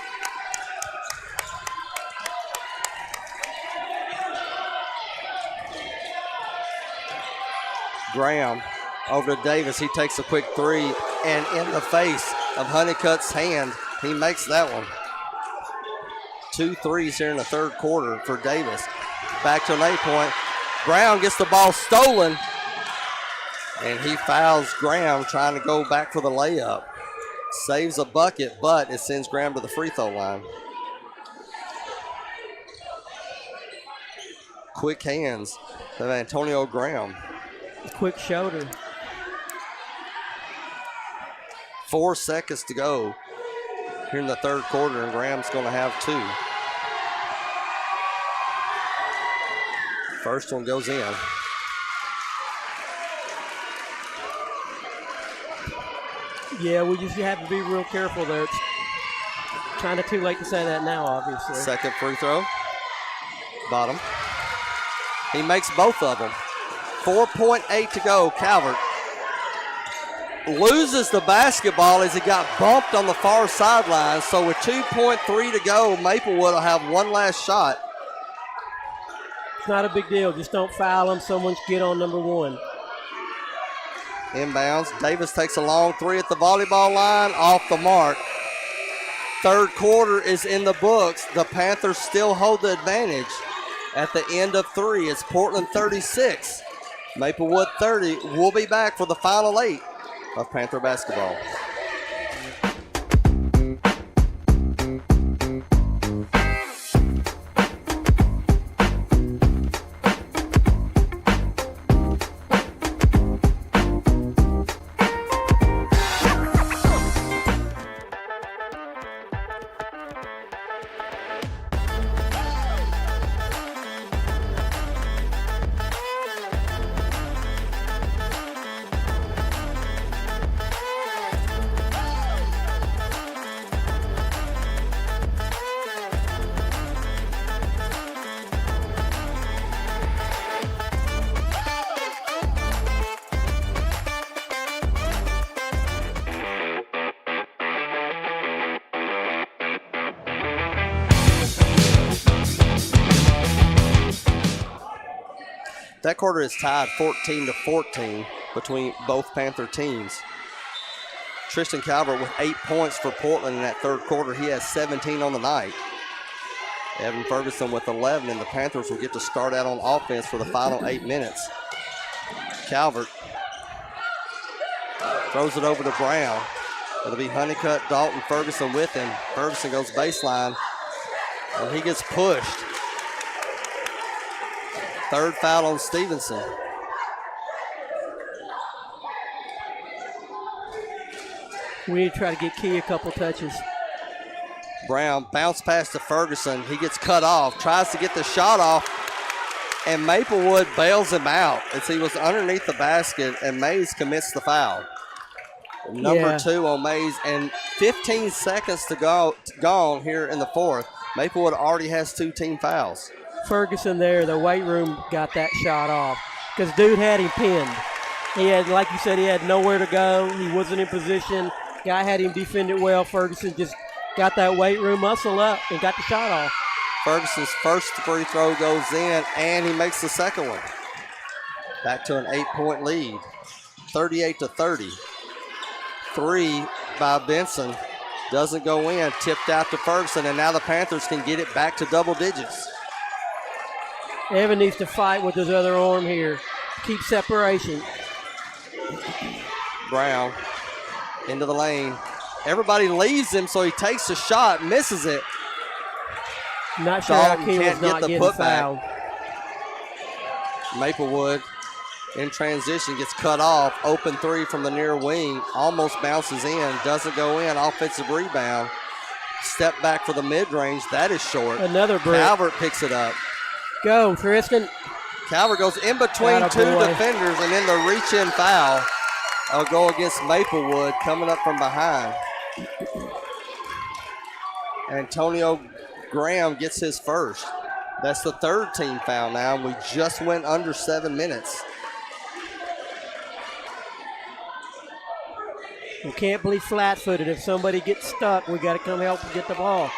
Graham over to Davis. He takes a quick three, and in the face of Honeycutt's hand, he makes that one. 2 threes here in the third quarter for Davis. Back to an 8-point. Brown gets the ball stolen, and he fouls Graham trying to go back for the layup. Saves a bucket, but it sends Graham to the free throw line. Quick hands of Antonio Graham. Quick shoulder. 4 seconds to go here in the third quarter, and Graham's going to have 2. First one goes in. Yeah, we just have to be real careful there. It's kind of too late to say that now, obviously. Second free throw. Bottom. He makes both of them. 4.8 to go. Calvert loses the basketball as he got bumped on the far sideline. So with 2.3 to go, Maplewood will have one last shot. It's not a big deal. Just don't foul him. Someone should get on number 1. Inbounds. Davis takes a long three at the volleyball line. Off the mark. Third quarter is in the books. The Panthers still hold the advantage at the end of 3. It's Portland 36. Maplewood 30. We'll be back for the final 8 of Panther basketball. That quarter is tied 14-14 between both Panther teams. Tristan Calvert with 8 points for Portland in that third quarter. He has 17 on the night. Evan Ferguson with 11, and the Panthers will get to start out on offense for the final 8 minutes. Calvert throws it over to Brown. It'll be Honeycutt, Dalton, Ferguson with him. Ferguson goes baseline, and he gets pushed. Third foul on Stevenson. We need to try to get Key a couple touches. Brown bounce pass to Ferguson. He gets cut off, tries to get the shot off, and Maplewood bails him out as he was underneath the basket, and Mays commits the foul. Number 2 on Mays, and 15 seconds to go gone here in the fourth. Maplewood already has 2 team fouls. Ferguson there, the weight room got that shot off because dude had him pinned. He had, like you said, he had nowhere to go. He wasn't in position. Guy had him defended well. Ferguson just got that weight room muscle up and got the shot off. Ferguson's first free throw goes in, and he makes the second one. Back to an 8-point lead, 38-30. 3 by Benson. Doesn't go in, tipped out to Ferguson, and now the Panthers can get it back to double digits. Evan needs to fight with his other arm here. Keep separation. Brown into the lane. Everybody leaves him, so he takes the shot, misses it. Not sure how Dalton Keelan's can't not get the getting putback. fouled. Maplewood in transition gets cut off. Open three from the near wing. Almost bounces in. Doesn't go in. Offensive rebound. Step back for the mid-range. That is short. Another break. Calvert picks it up. Go, Tristan. Calvert goes in between two defenders, and then the reach-in foul will go against Maplewood coming up from behind. Antonio Graham gets his first. That's the third team foul now. We just went under 7 minutes. We can't be flat-footed. If somebody gets stuck, we got to come help get the ball.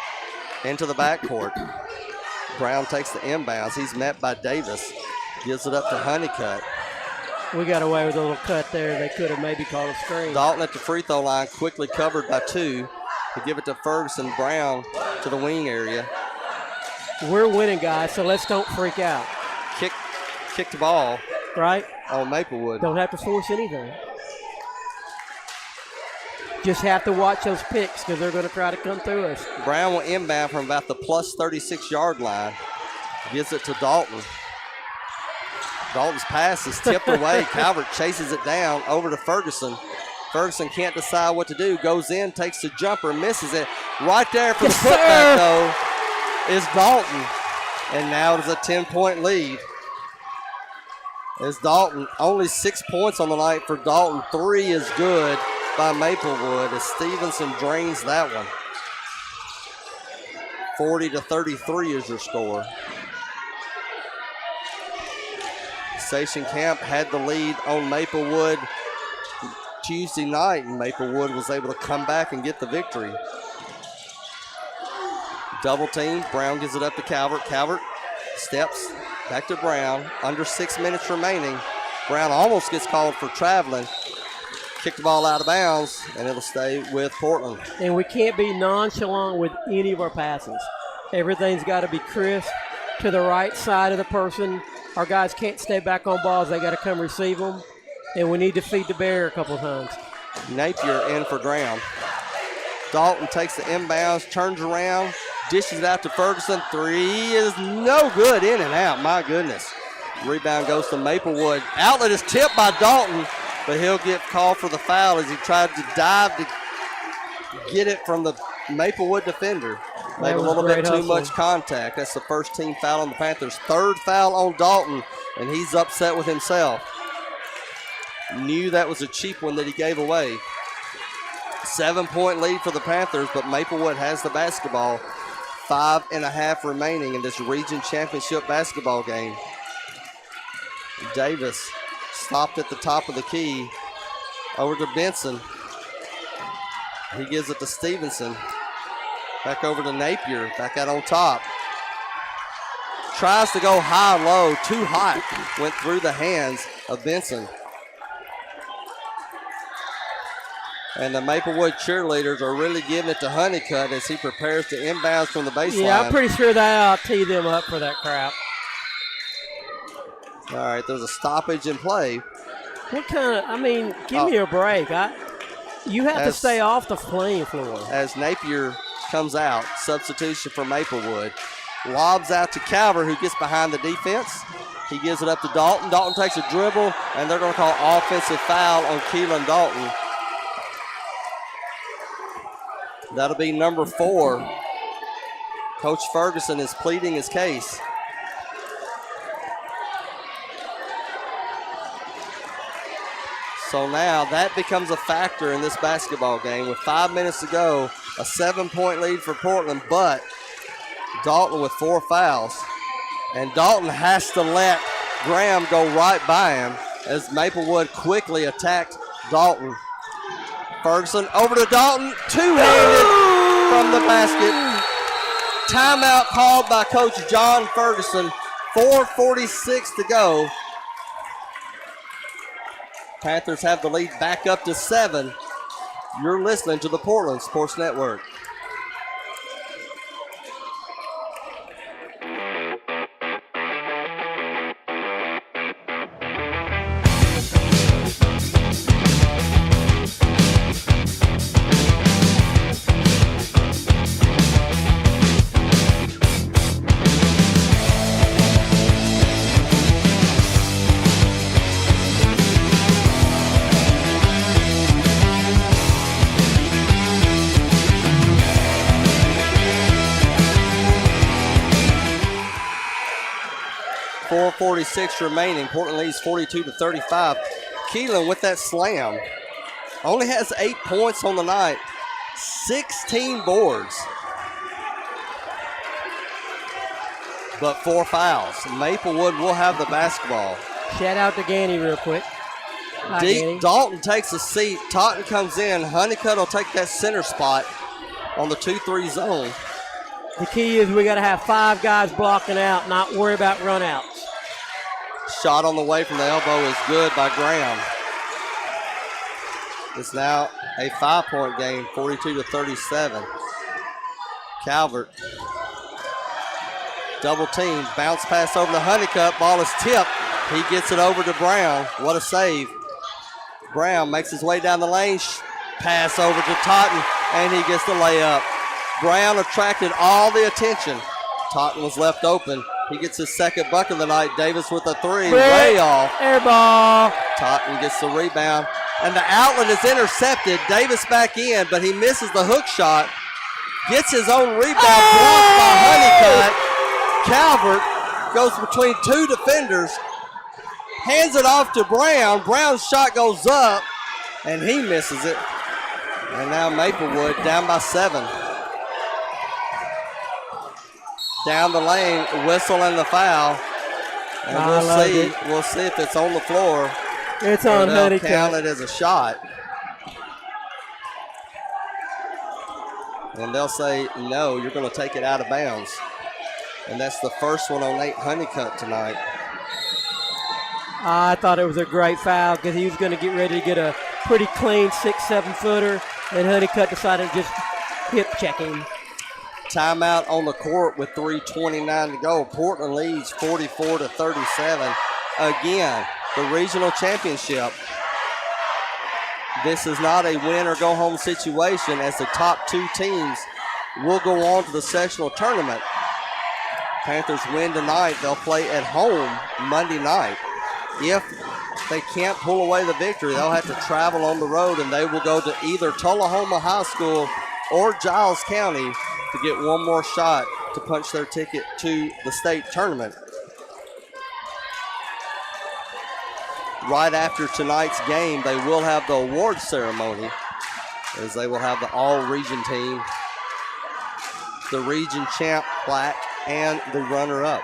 Into the backcourt. Brown takes the inbounds. He's met by Davis. Gives it up to Honeycutt. We got away with a little cut there. They could have maybe called a screen. Dalton at the free throw line, quickly covered by 2. To give it to Ferguson. Brown to the wing area. We're winning, guys, so let's don't freak out. Kick the ball. Right? On Maplewood. Don't have to force anything. Just have to watch those picks because they're going to try to come through us. Brown will inbound from about the plus 36-yard line. Gives it to Dalton. Dalton's pass is tipped away. Calvert chases it down over to Ferguson. Ferguson can't decide what to do. Goes in, takes the jumper, misses it. Right there for the putback, though, is Dalton. And now it is a 10-point lead. As Dalton, only 6 points on the night for Dalton. 3 is good by Maplewood as Stevenson drains that one. 40-33 is your score. Station Camp had the lead on Maplewood Tuesday night, and Maplewood was able to come back and get the victory. Double team. Brown gives it up to Calvert. Calvert steps back to Brown. Under 6 minutes remaining. Brown almost gets called for traveling. Kick the ball out of bounds, and it'll stay with Portland. And we can't be nonchalant with any of our passes. Everything's got to be crisp to the right side of the person. Our guys can't stay back on balls. They got to come receive them, and we need to feed the bear a couple of times. Napier in for Graham. Dalton takes the inbounds, turns around, dishes it out to Ferguson. 3 is no good, in and out. My goodness. Rebound goes to Maplewood. Outlet is tipped by Dalton, but he'll get called for the foul as he tried to dive to get it from the Maplewood defender. Made a little bit too much contact. That's the first team foul on the Panthers. Third foul on Dalton, and he's upset with himself. Knew that was a cheap one that he gave away. 7-point lead for the Panthers, but Maplewood has the basketball. 5.5 remaining in this region championship basketball game. Davis stopped at the top of the key. Over to Benson. He gives it to Stevenson. Back over to Napier. Back out on top. Tries to go high-low. Too hot. Went through the hands of Benson. And the Maplewood cheerleaders are really giving it to Honeycutt as he prepares to inbounds from the baseline. Yeah, I'm pretty sure they'll tee them up for that crap. All right, there's a stoppage in play. What kind of, give me a break. You have to stay off the playing floor. As Napier comes out, substitution for Maplewood. Lobs out to Calvert, who gets behind the defense. He gives it up to Dalton. Dalton takes a dribble, and they're going to call offensive foul on Keelan Dalton. That'll be number 4. Coach Ferguson is pleading his case. So now that becomes a factor in this basketball game. With 5 minutes to go, a 7-point lead for Portland, but Dalton with 4 fouls. And Dalton has to let Graham go right by him as Maplewood quickly attacked Dalton. Ferguson over to Dalton, two-handed from the basket. timeout called by Coach John Ferguson. 4:46 to go. Panthers have the lead back up to 7. You're listening to the Portland Sports Network. .46 remaining. Portland leads 42-35. Keelan with that slam. Only has 8 points on the night. 16 boards. But 4 fouls. Maplewood will have the basketball. Shout out to Ganny real quick. Hi, Ganny. Dalton takes a seat. Totten comes in. Honeycutt will take that center spot on the 2-3 zone. The key is we got to have 5 guys blocking out, not worry about runouts. Shot on the way from the elbow is good by Graham. It's now a 5-point game, 42-37. Calvert. Double team. Bounce pass over to Honeycutt. Ball is tipped. He gets it over to Brown. What a save. Brown makes his way down the lane. Pass over to Totten, and he gets the layup. Brown attracted all the attention. Totten was left open. He gets his second bucket of the night. Davis with a 3. Way off. Air ball. Totten gets the rebound. And the outlet is intercepted. Davis back in, but he misses the hook shot. Gets his own rebound. Blocked by Honeycutt. Calvert goes between 2 defenders. Hands it off to Brown. Brown's shot goes up, and he misses it. And now Maplewood down by 7. Down the lane, whistle and the foul. And we'll see if it's on the floor. It's on Honeycutt. Count it as a shot. And they'll say, no, you're going to take it out of bounds. And that's the first one on Nate Honeycutt tonight. I thought it was a great foul because he was going to get ready to get a pretty clean 6-7 footer, and Honeycutt decided to just hip check him. Timeout on the court with 3:29 to go. Portland leads 44-37. Again, the regional championship. This is not a win or go home situation, as the top 2 teams will go on to the sectional tournament. Panthers win tonight. They'll play at home Monday night. If they can't pull away the victory, they'll have to travel on the road, and they will go to either Tullahoma High School or Giles County to get one more shot to punch their ticket to the state tournament. Right after tonight's game, they will have the award ceremony, as they will have the all-region team, the region champ plaque, and the runner-up.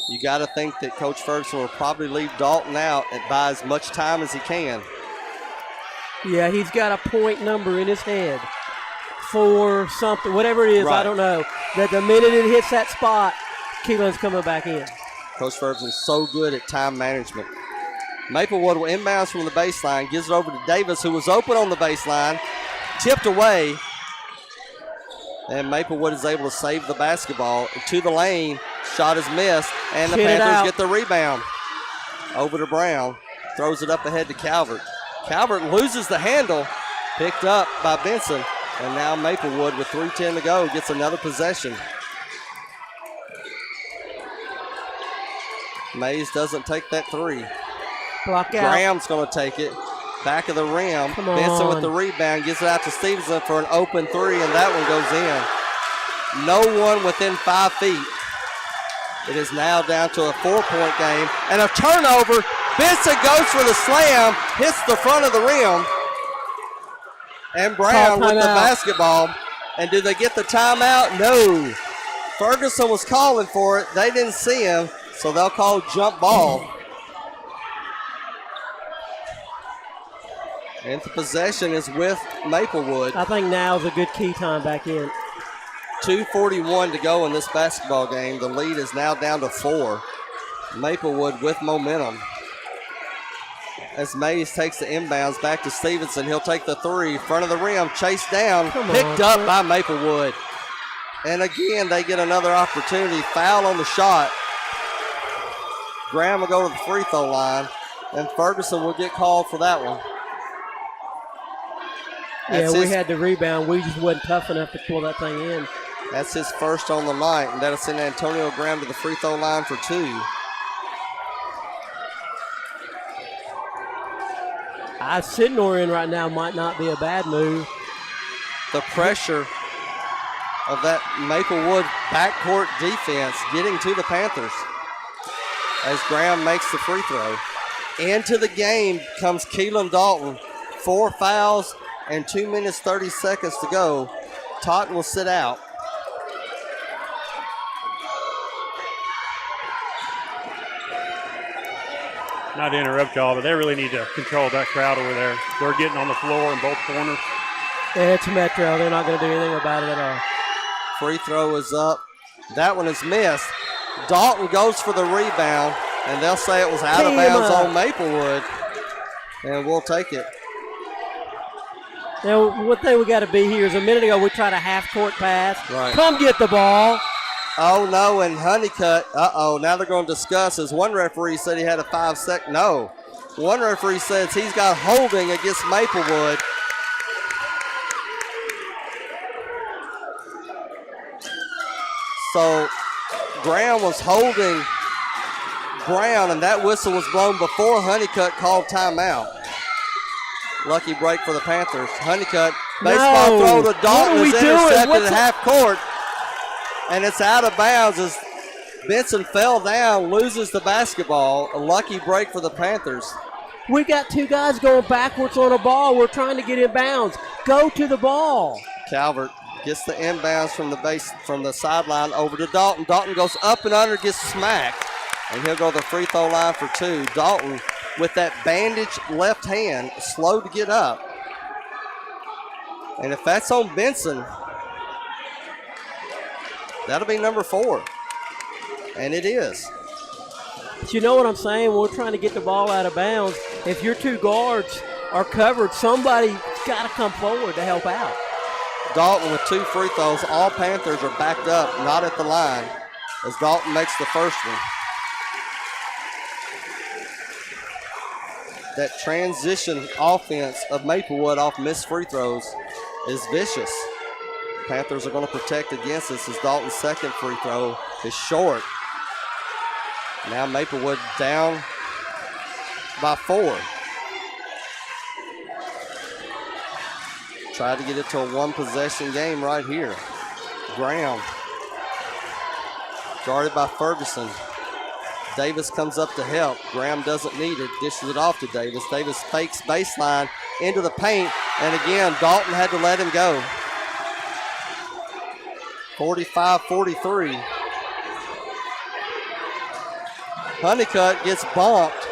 You got to think that Coach Ferguson will probably leave Dalton out and buy as much time as he can. Yeah, he's got a point number in his head for something, whatever it is, right. I don't know. That the minute it hits that spot, Keelan's coming back in. Coach Ferguson's so good at time management. Maplewood will inbounds from the baseline, gives it over to Davis, who was open on the baseline, tipped away, and Maplewood is able to save the basketball to the lane. Shot is missed, and the Panthers get the rebound. Over to Brown, throws it up ahead to Calvert. Calvert loses the handle, picked up by Benson, and now Maplewood with 3:10 to go gets another possession. Mays doesn't take that 3. Block out. Graham's going to take it. Back of the rim. Come Benson on. with the rebound, gives it out to Stevenson for an open 3, and that one goes in. No one within 5 feet. It is now down to a 4-point game, and a turnover. Benson goes for the slam, hits the front of the rim, and Brown with the basketball. And do they get the timeout? No. Ferguson was calling for it. They didn't see him, so they'll call jump ball. And the possession is with Maplewood. I think now is a good key time back in. 2:41 to go in this basketball game. The lead is now down to 4. Maplewood with momentum. As Mays takes the inbounds back to Stevenson. He'll take the three. Front of the rim, chased down, picked up by Maplewood. And again, they get another opportunity. Foul on the shot. Graham will go to the free throw line, and Ferguson will get called for that one. Yeah, we had the rebound. We just wasn't tough enough to pull that thing in. That's his first on the night, and that'll send Antonio Graham to the free throw line for 2. Sitting in right now might not be a bad move. The pressure of that Maplewood backcourt defense getting to the Panthers as Graham makes the free throw. Into the game comes Keelan Dalton. 4 fouls and 2 minutes 30 seconds to go. Totten will sit out. Not to interrupt y'all, but they really need to control that crowd over there. They're getting on the floor in both corners. Yeah, it's Metro. They're not going to do anything about it at all. Free throw is up. That one is missed. Dalton goes for the rebound, and they'll say it was out of bounds on Maplewood, and we'll take it. Now, one thing we got to be here is a minute ago we tried a half-court pass. Right. Come get the ball. Oh, no, and Honeycutt, now they're going to discuss, as one referee said he had a 5-second, no. One referee says he's got holding against Maplewood. So Graham was holding Brown, and that whistle was blown before Honeycutt called timeout. Lucky break for the Panthers. Honeycutt, baseball throw to Dalton is intercepted at half court. And it's out of bounds as Benson fell down, loses the basketball. A lucky break for the Panthers. We got 2 guys going backwards on a ball. We're trying to get in bounds. Go to the ball. Calvert gets the inbounds from the sideline over to Dalton. Dalton goes up and under, gets smacked, and he'll go to the free throw line for 2. Dalton with that bandaged left hand, slow to get up. And if that's on Benson, that'll be number 4. And it is. But you know what I'm saying? When we're trying to get the ball out of bounds, if your 2 guards are covered, somebody's got to come forward to help out. Dalton with 2 free throws. All Panthers are backed up, not at the line, as Dalton makes the first one. That transition offense of Maplewood off missed free throws is vicious. Panthers are going to protect against this as Dalton's second free throw is short. Now Maplewood down by 4. Try to get it to a 1-possession game right here. Graham guarded by Ferguson. Davis comes up to help. Graham doesn't need it, dishes it off to Davis. Davis fakes baseline into the paint, and again, Dalton had to let him go. 45-43. Honeycutt gets bumped,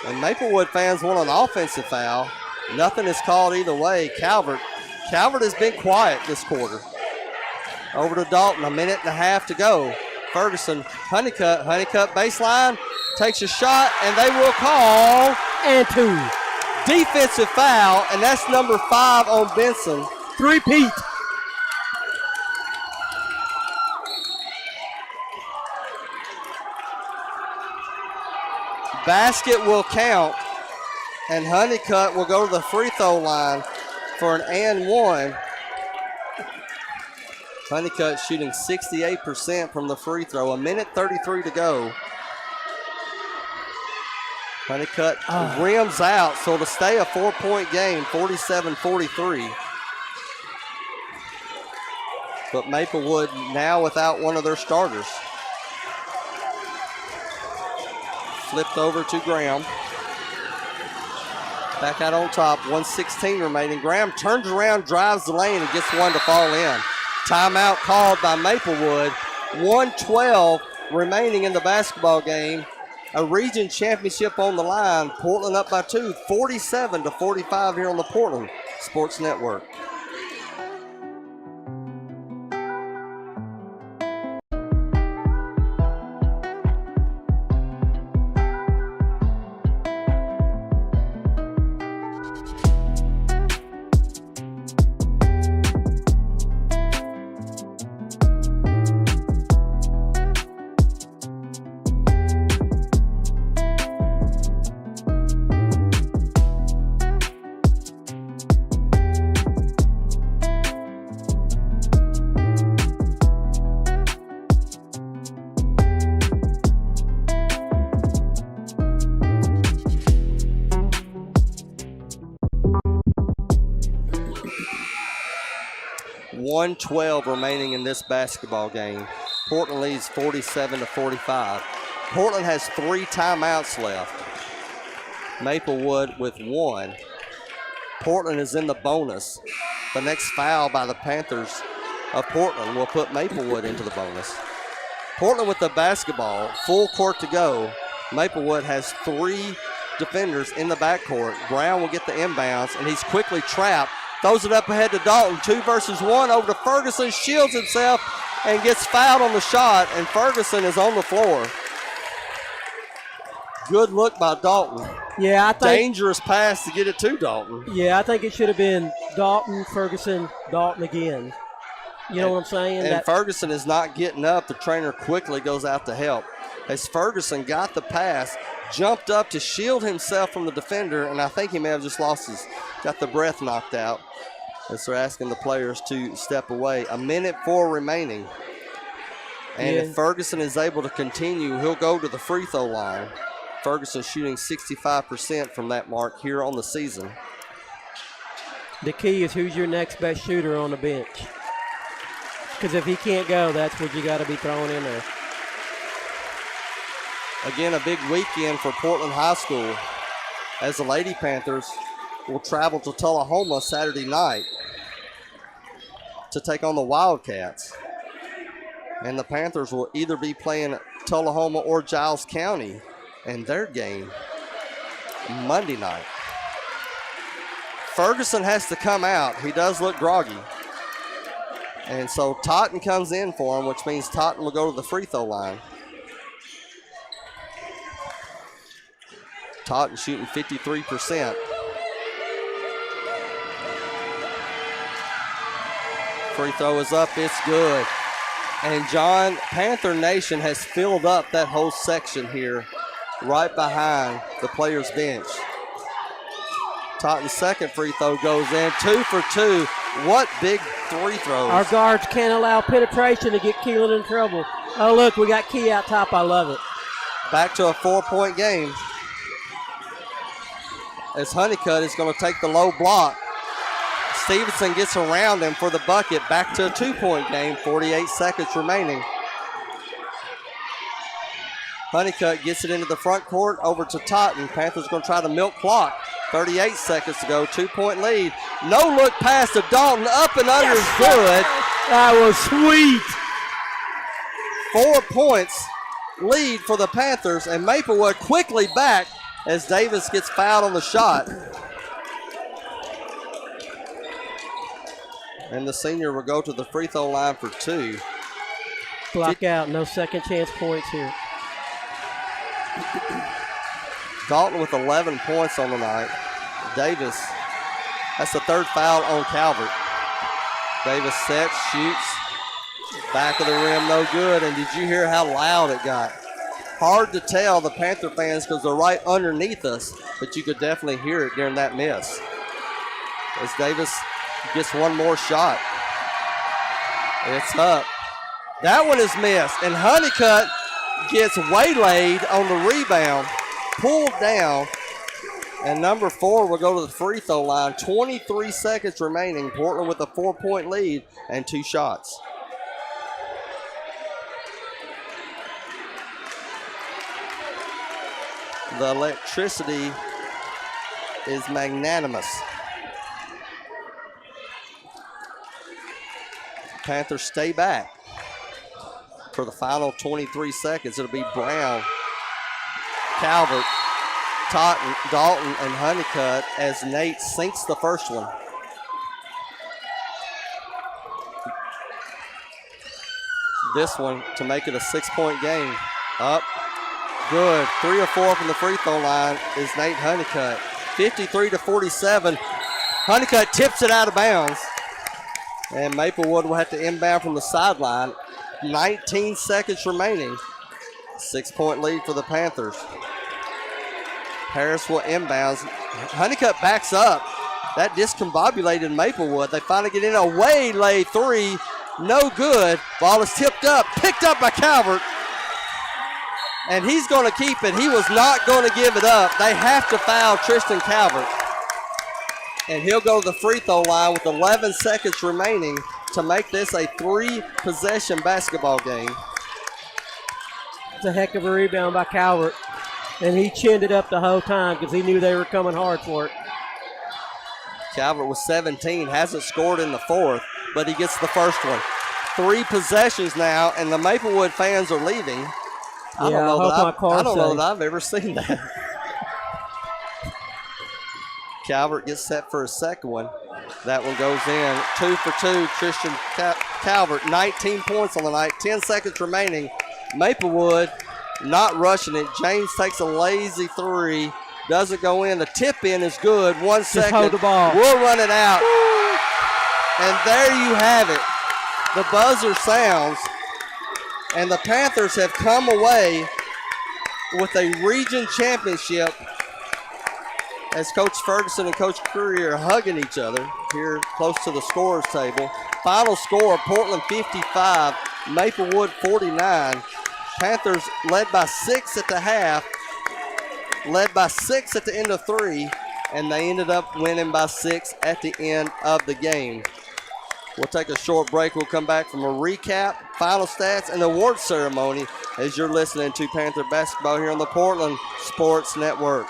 and Maplewood fans want an offensive foul. Nothing is called either way. Calvert has been quiet this quarter. Over to Dalton, 1.5 minutes to go. Ferguson, Honeycutt baseline, takes a shot, and they will call. And 2. Defensive foul, and that's number 5 on Benson. 3-peat. Basket will count, and Honeycutt will go to the free throw line for an and 1. Honeycutt shooting 68% from the free throw. 1:33 to go. Honeycutt rims out, so to stay a 4-point game, 47-43. But Maplewood now without one of their starters. Flipped over to Graham. Back out on top, 1:16 remaining. Graham turns around, drives the lane, and gets one to fall in. Timeout called by Maplewood. 1:12 remaining in the basketball game. a region championship on the line. Portland up by 2, 47-45 here on the Portland Sports Network. .112 remaining in this basketball game. Portland leads 47-45. Portland has 3 timeouts left. Maplewood with 1. Portland is in the bonus. The next foul by the Panthers of Portland will put Maplewood into the bonus. Portland with the basketball, full court to go. Maplewood has 3 defenders in the backcourt. Brown will get the inbounds, and he's quickly trapped. Throws it up ahead to Dalton. 2 versus 1 over to Ferguson. Shields himself and gets fouled on the shot, and Ferguson is on the floor. Good look by Dalton. Yeah, I think. Dangerous pass to get it to Dalton. Yeah, I think it should have been Dalton, Ferguson, Dalton again. You know what I'm saying? And Ferguson is not getting up. The trainer quickly goes out to help. As Ferguson got the pass, jumped up to shield himself from the defender, and I think he may have just got the breath knocked out. As they're asking the players to step away. 1:04 remaining. And if Ferguson is able to continue, he'll go to the free throw line. Ferguson shooting 65% from that mark here on the season. The key is who's your next best shooter on the bench. Because if he can't go, that's what you got to be throwing in there. Again, a big weekend for Portland High School as the Lady Panthers will travel to Tullahoma Saturday night to take on the Wildcats. And the Panthers will either be playing Tullahoma or Giles County in their game Monday night. Ferguson has to come out. He does look groggy. And so Totten comes in for him, which means Totten will go to the free throw line. Totten shooting 53%. Free throw is up, it's good. And John, Panther Nation has filled up that whole section here right behind the players' bench. Totten's second free throw goes in, 2 for 2. What big 3 throws. Our guards can't allow penetration to get Keelan in trouble. Oh, look, we got Key out top. I love it. Back to a 4-point game. As Honeycutt is going to take the low block. Stevenson gets around him for the bucket. Back to a 2-point game, 48 seconds remaining. Honeycutt gets it into the front court, over to Totten. Panthers going to try to milk clock. 38 seconds to go, 2-point lead. No look pass to Dalton, up and under is good. That was sweet. 4 points lead for the Panthers, and Maplewood quickly back as Davis gets fouled on the shot. And the senior will go to the free throw line for 2. Block out, no second chance points here. Dalton with 11 points on the night. Davis, that's the 3rd foul on Calvert. Davis sets, shoots, back of the rim, no good. And did you hear how loud it got? Hard to tell the Panther fans because they're right underneath us, but you could definitely hear it during that miss. As Davis gets one more shot. It's up. That one is missed, and Honeycutt gets waylaid on the rebound, pulled down, and number 4 will go to the free throw line. 23 seconds remaining. Portland with a 4-point lead and 2 shots. The electricity is magnanimous. Panthers stay back for the final 23 seconds. It'll be Brown Calvert, Totten, Dalton, and Honeycutt as Nate sinks the first one. This one to make it a 6-point game. Up, good. 3 or 4 from the free throw line is Nate Honeycutt. 53-47. Honeycutt tips it out of bounds. And Maplewood will have to inbound from the sideline. 19 seconds remaining. 6-point lead for the Panthers. Harris will inbounds. Honeycutt backs up. That discombobulated Maplewood. They finally get in a way lay three. No good. Ball is tipped up, picked up by Calvert. And he's going to keep it. He was not going to give it up. They have to foul Tristan Calvert. And he'll go to the free throw line with 11 seconds remaining to make this a 3-possession basketball game. It's a heck of a rebound by Calvert. And he chinned it up the whole time because he knew they were coming hard for it. Calvert was 17, hasn't scored in the fourth, but he gets the first one. 3 possessions now, and the Maplewood fans are leaving. I don't know that I've ever seen that. Calvert gets set for a second one. That one goes in. 2 for 2, Tristan Calvert, 19 points on the night, 10 seconds remaining. Maplewood not rushing it. James takes a lazy three. Doesn't go in. The tip in is good. 1 second. Just hold the ball. We'll run it out. And there you have it. The buzzer sounds. And the Panthers have come away with a region championship as Coach Ferguson and Coach Curry are hugging each other here close to the scorer's table. Final score, Portland 55, Maplewood 49. Panthers led by 6 at the half, led by 6 at the end of 3, and they ended up winning by 6 at the end of the game. We'll take a short break. We'll come back from a recap, final stats, and award ceremony as you're listening to Panther Basketball here on the Portland Sports Network.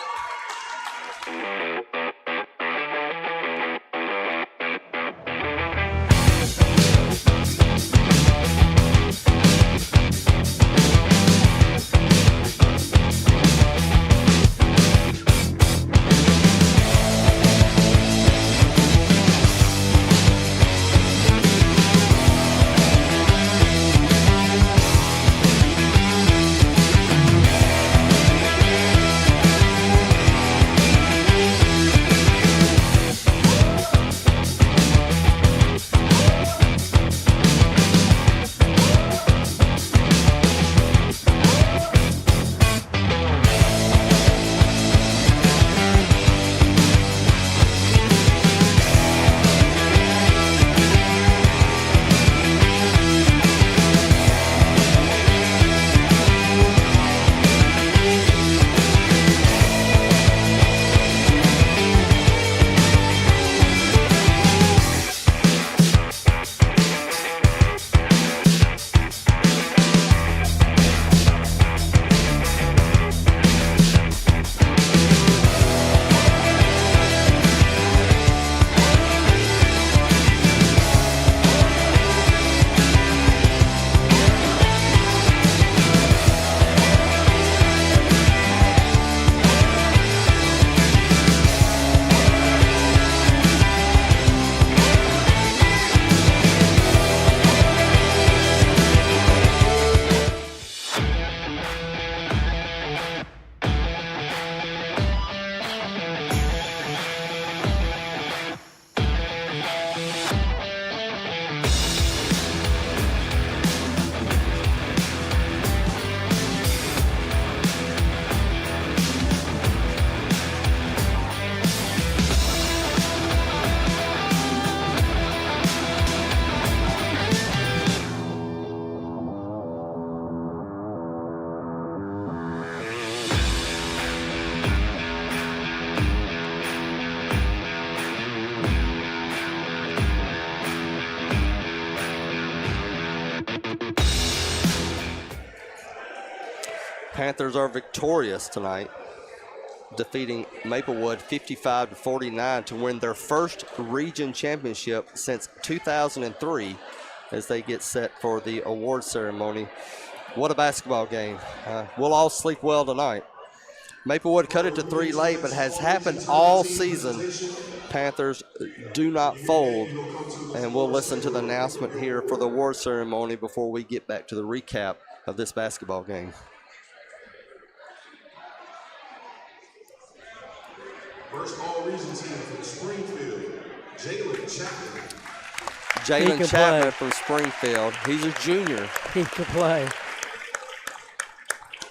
Panthers are victorious tonight, defeating Maplewood 55-49 to win their first region championship since 2003 as they get set for the award ceremony. What a basketball game. We'll all sleep well tonight. Maplewood cut it to 3 late, but has happened all season. Panthers do not fold. And we'll listen to the announcement here for the award ceremony before we get back to the recap of this basketball game. First all-region team from Springfield, Jalen Chapman. Jalen Chapman from Springfield. He's a junior. He can play.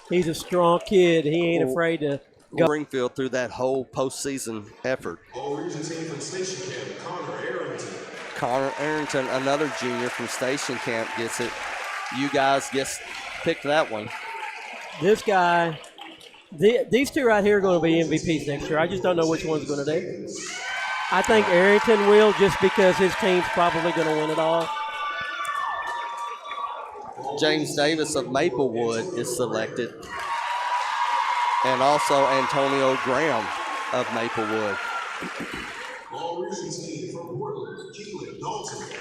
He's a strong kid. He ain't afraid to go. Springfield through that whole postseason effort. All-region team from Station Camp, Connor Arrington. Connor Arrington, another junior from Station Camp, gets it. You guys picked that one. This guy, these two right here are going to be MVPs next year. I just don't know which one's going to do. I think Arrington will, just because his team's probably going to win it all. James Davis of Maplewood is selected. And also Antonio Graham of Maplewood.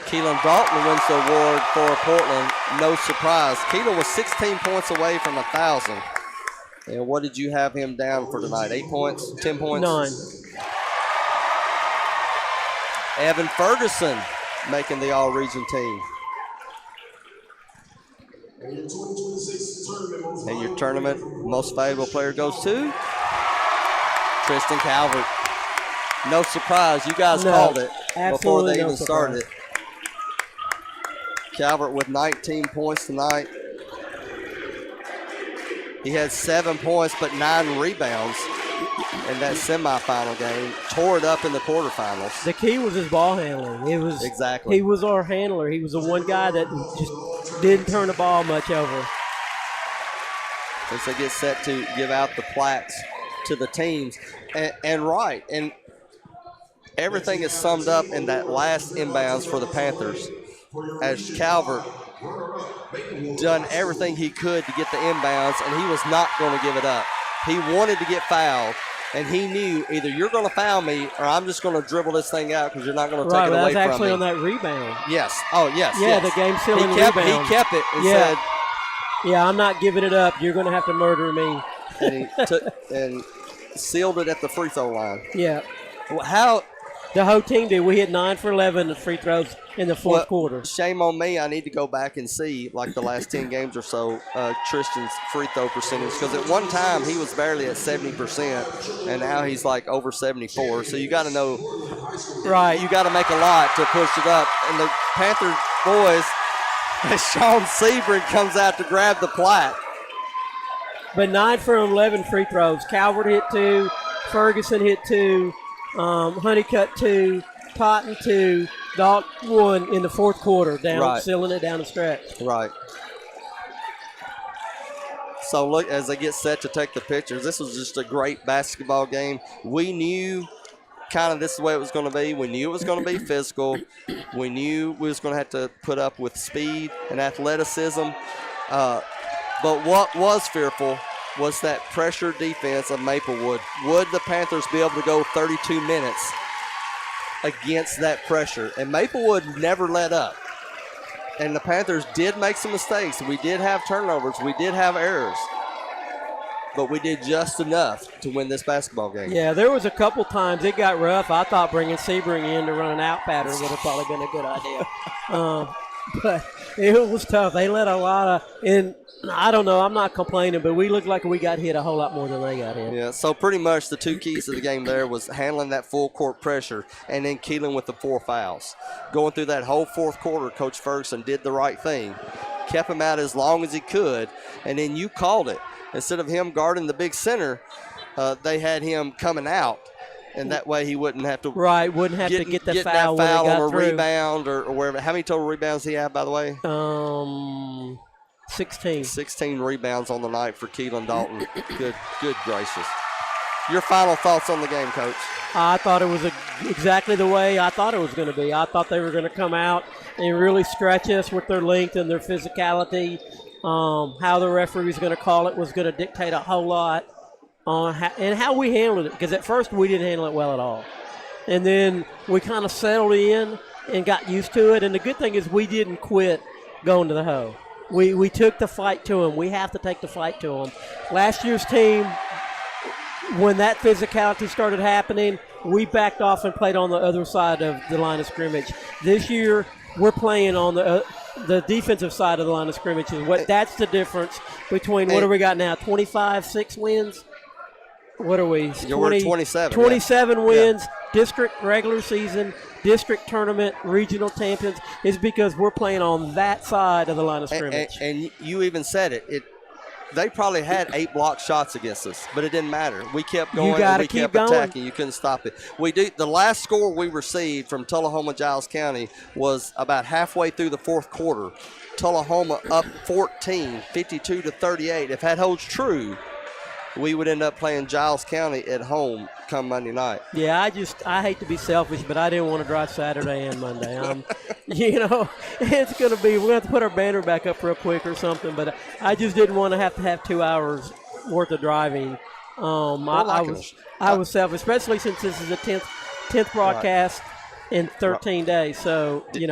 Keelan Dalton wins the award for Portland. No surprise. Keelan was 16 points away from 1,000. And what did you have him down for tonight? 8 points? 10 points? 9. Evan Ferguson making the all-region team. And your tournament most valuable player goes to Tristan Calvert. No surprise. You guys called it before they even started it. Calvert with 19 points tonight. He had 7 points but 9 rebounds in that semifinal game. Tore it up in the quarterfinals. The key was his ball handling. It was exactly. He was our handler. He was the one guy that just didn't turn the ball much over. As they get set to give out the plaques to the teams. And everything is summed up in that last inbounds for the Panthers, as Calvert done everything he could to get the inbounds, and he was not going to give it up. He wanted to get fouled, and he knew either you're going to foul me or I'm just going to dribble this thing out because you're not going to take it away from me. Right, that's actually on that rebound. Yes. Oh, yes. Yeah, yes. the game-sealing rebound. He kept it and said, yeah, I'm not giving it up. You're going to have to murder me. And he took and sealed it at the free throw line. Yeah. How the whole team did. We hit 9 for 11 in free throws in the fourth quarter. Shame on me. I need to go back and see, like the last 10 games or so, Tristan's free throw percentage. Because at one time he was barely at 70%, and now he's like over 74. So you got to know, right? You got to make a lot to push it up. And the Panther boys, as Sean Sebring comes out to grab the plaque. But 9 for 11 free throws. Calvert hit 2, Ferguson hit 2, Honeycutt 2, Totten 2, Dalton 1 in the fourth quarter, sealing it down the stretch. Right. So look, as they get set to take the pictures, this was just a great basketball game. We knew kind of this is the way it was going to be. We knew it was going to be physical. We knew we was going to have to put up with speed and athleticism. But what was fearful was that pressure defense of Maplewood. Would the Panthers be able to go 32 minutes against that pressure? And Maplewood never let up. And the Panthers did make some mistakes. We did have turnovers. We did have errors. But we did just enough to win this basketball game. Yeah, there was a couple times it got rough. I thought bringing Sebring in to run an out pattern would have probably been a good idea. But it was tough. They let a lot of – and I don't know. I'm not complaining, but we looked like we got hit a whole lot more than they got hit. Yeah, so pretty much the two keys to the game there was handling that full court pressure and then Keelan with the 4 fouls. Going through that whole fourth quarter, Coach Ferguson did the right thing. Kept him out as long as he could, and then you called it. Instead of him guarding the big center, they had him coming out. And that way he wouldn't have to wouldn't have to get the foul that foul when he got or through. Rebound or wherever. How many total rebounds did he have, by the way? 16. 16 rebounds on the night for Keelan Dalton. Good gracious. Your final thoughts on the game, Coach? I thought it was exactly the way I thought it was going to be. I thought they were going to come out and really stretch us with their length and their physicality. How the referee was going to call it was going to dictate a whole lot on how we handled it. Because at first we didn't handle it well at all. And then we kind of settled in and got used to it. And the good thing is we didn't quit going to the hole. We took the fight to them. We have to take the fight to them. Last year's team when that physicality started happening, we backed off and played on the other side of the line of scrimmage. This year, we're playing on the defensive side of the line of scrimmage. That's the difference between what do we got now? 25-6 wins. What are we? 27. 27 wins. District regular season, district tournament, regional champions is because we're playing on that side of the line of scrimmage. And you even said it. They probably had 8 block shots against us, but it didn't matter. We kept going and we kept attacking. You couldn't stop it. The last score we received from Tullahoma Giles County was about halfway through the fourth quarter. Tullahoma up 14, 52-38. If that holds true, we would end up playing Giles County at home come Monday night. Yeah, I hate to be selfish, but I didn't want to drive Saturday and Monday. It's going to be, we're going to have to put our banner back up real quick or something, but I just didn't want to have 2 hours worth of driving. I was selfish, especially since this is the 10th broadcast in 13 days. So, Did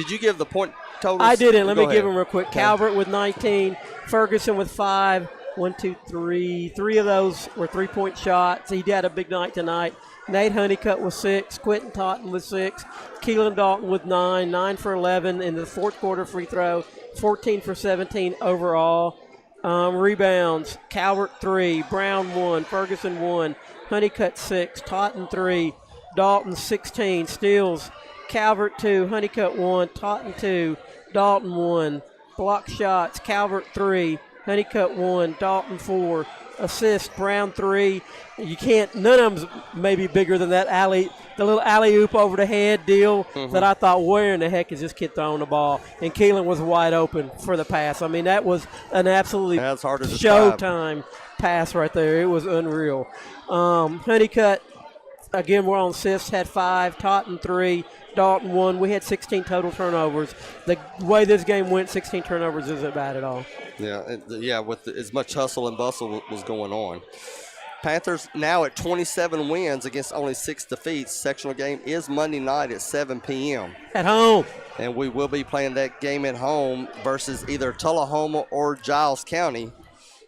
you give the point totals? I didn't. Let me give them real quick. Okay. Calvert with 19, Ferguson with 5. 1, 2, 3. 3 of those were 3-point shots. He had a big night tonight. Nate Honeycutt with 6. Quentin Totten with 6. Keelan Dalton with 9. 9 for 11 in the fourth quarter free throw. 14 for 17 overall. Rebounds, Calvert 3. Brown 1. Ferguson 1. Honeycutt 6. Totten 3. Dalton 16. Steals, Calvert 2. Honeycutt 1. Totten 2. Dalton 1. Block shots, Calvert 3. Honeycutt 1, Dalton 4, assist, Brown 3. None of them's maybe bigger than that the little alley-oop over the head deal that I thought, where in the heck is this kid throwing the ball? And Keelan was wide open for the pass. I mean, that was an absolutely showtime pass right there. It was unreal. Honeycutt, again, we're on assists, had 5, Totten 3, Dalton 1. We had 16 total turnovers. The way this game went, 16 turnovers isn't bad at all. Yeah, with as much hustle and bustle was going on. Panthers now at 27 wins against only 6 defeats. Sectional game is Monday night at 7 p.m. At home. And we will be playing that game at home versus either Tullahoma or Giles County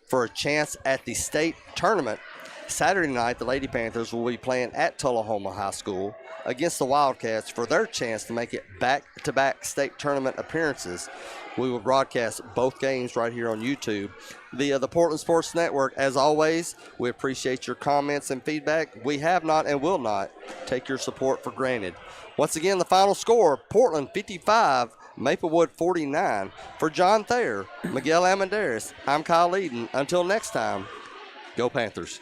for a chance at the state tournament. Saturday night, the Lady Panthers will be playing at Tullahoma High School against the Wildcats for their chance to make it back-to-back state tournament appearances. We will broadcast both games right here on YouTube via the Portland Sports Network. As always, we appreciate your comments and feedback. We have not and will not take your support for granted. Once again, the final score, Portland 55, Maplewood 49. For John Thayer, Miguel Amandaris, I'm Kyle Eden. Until next time, go Panthers.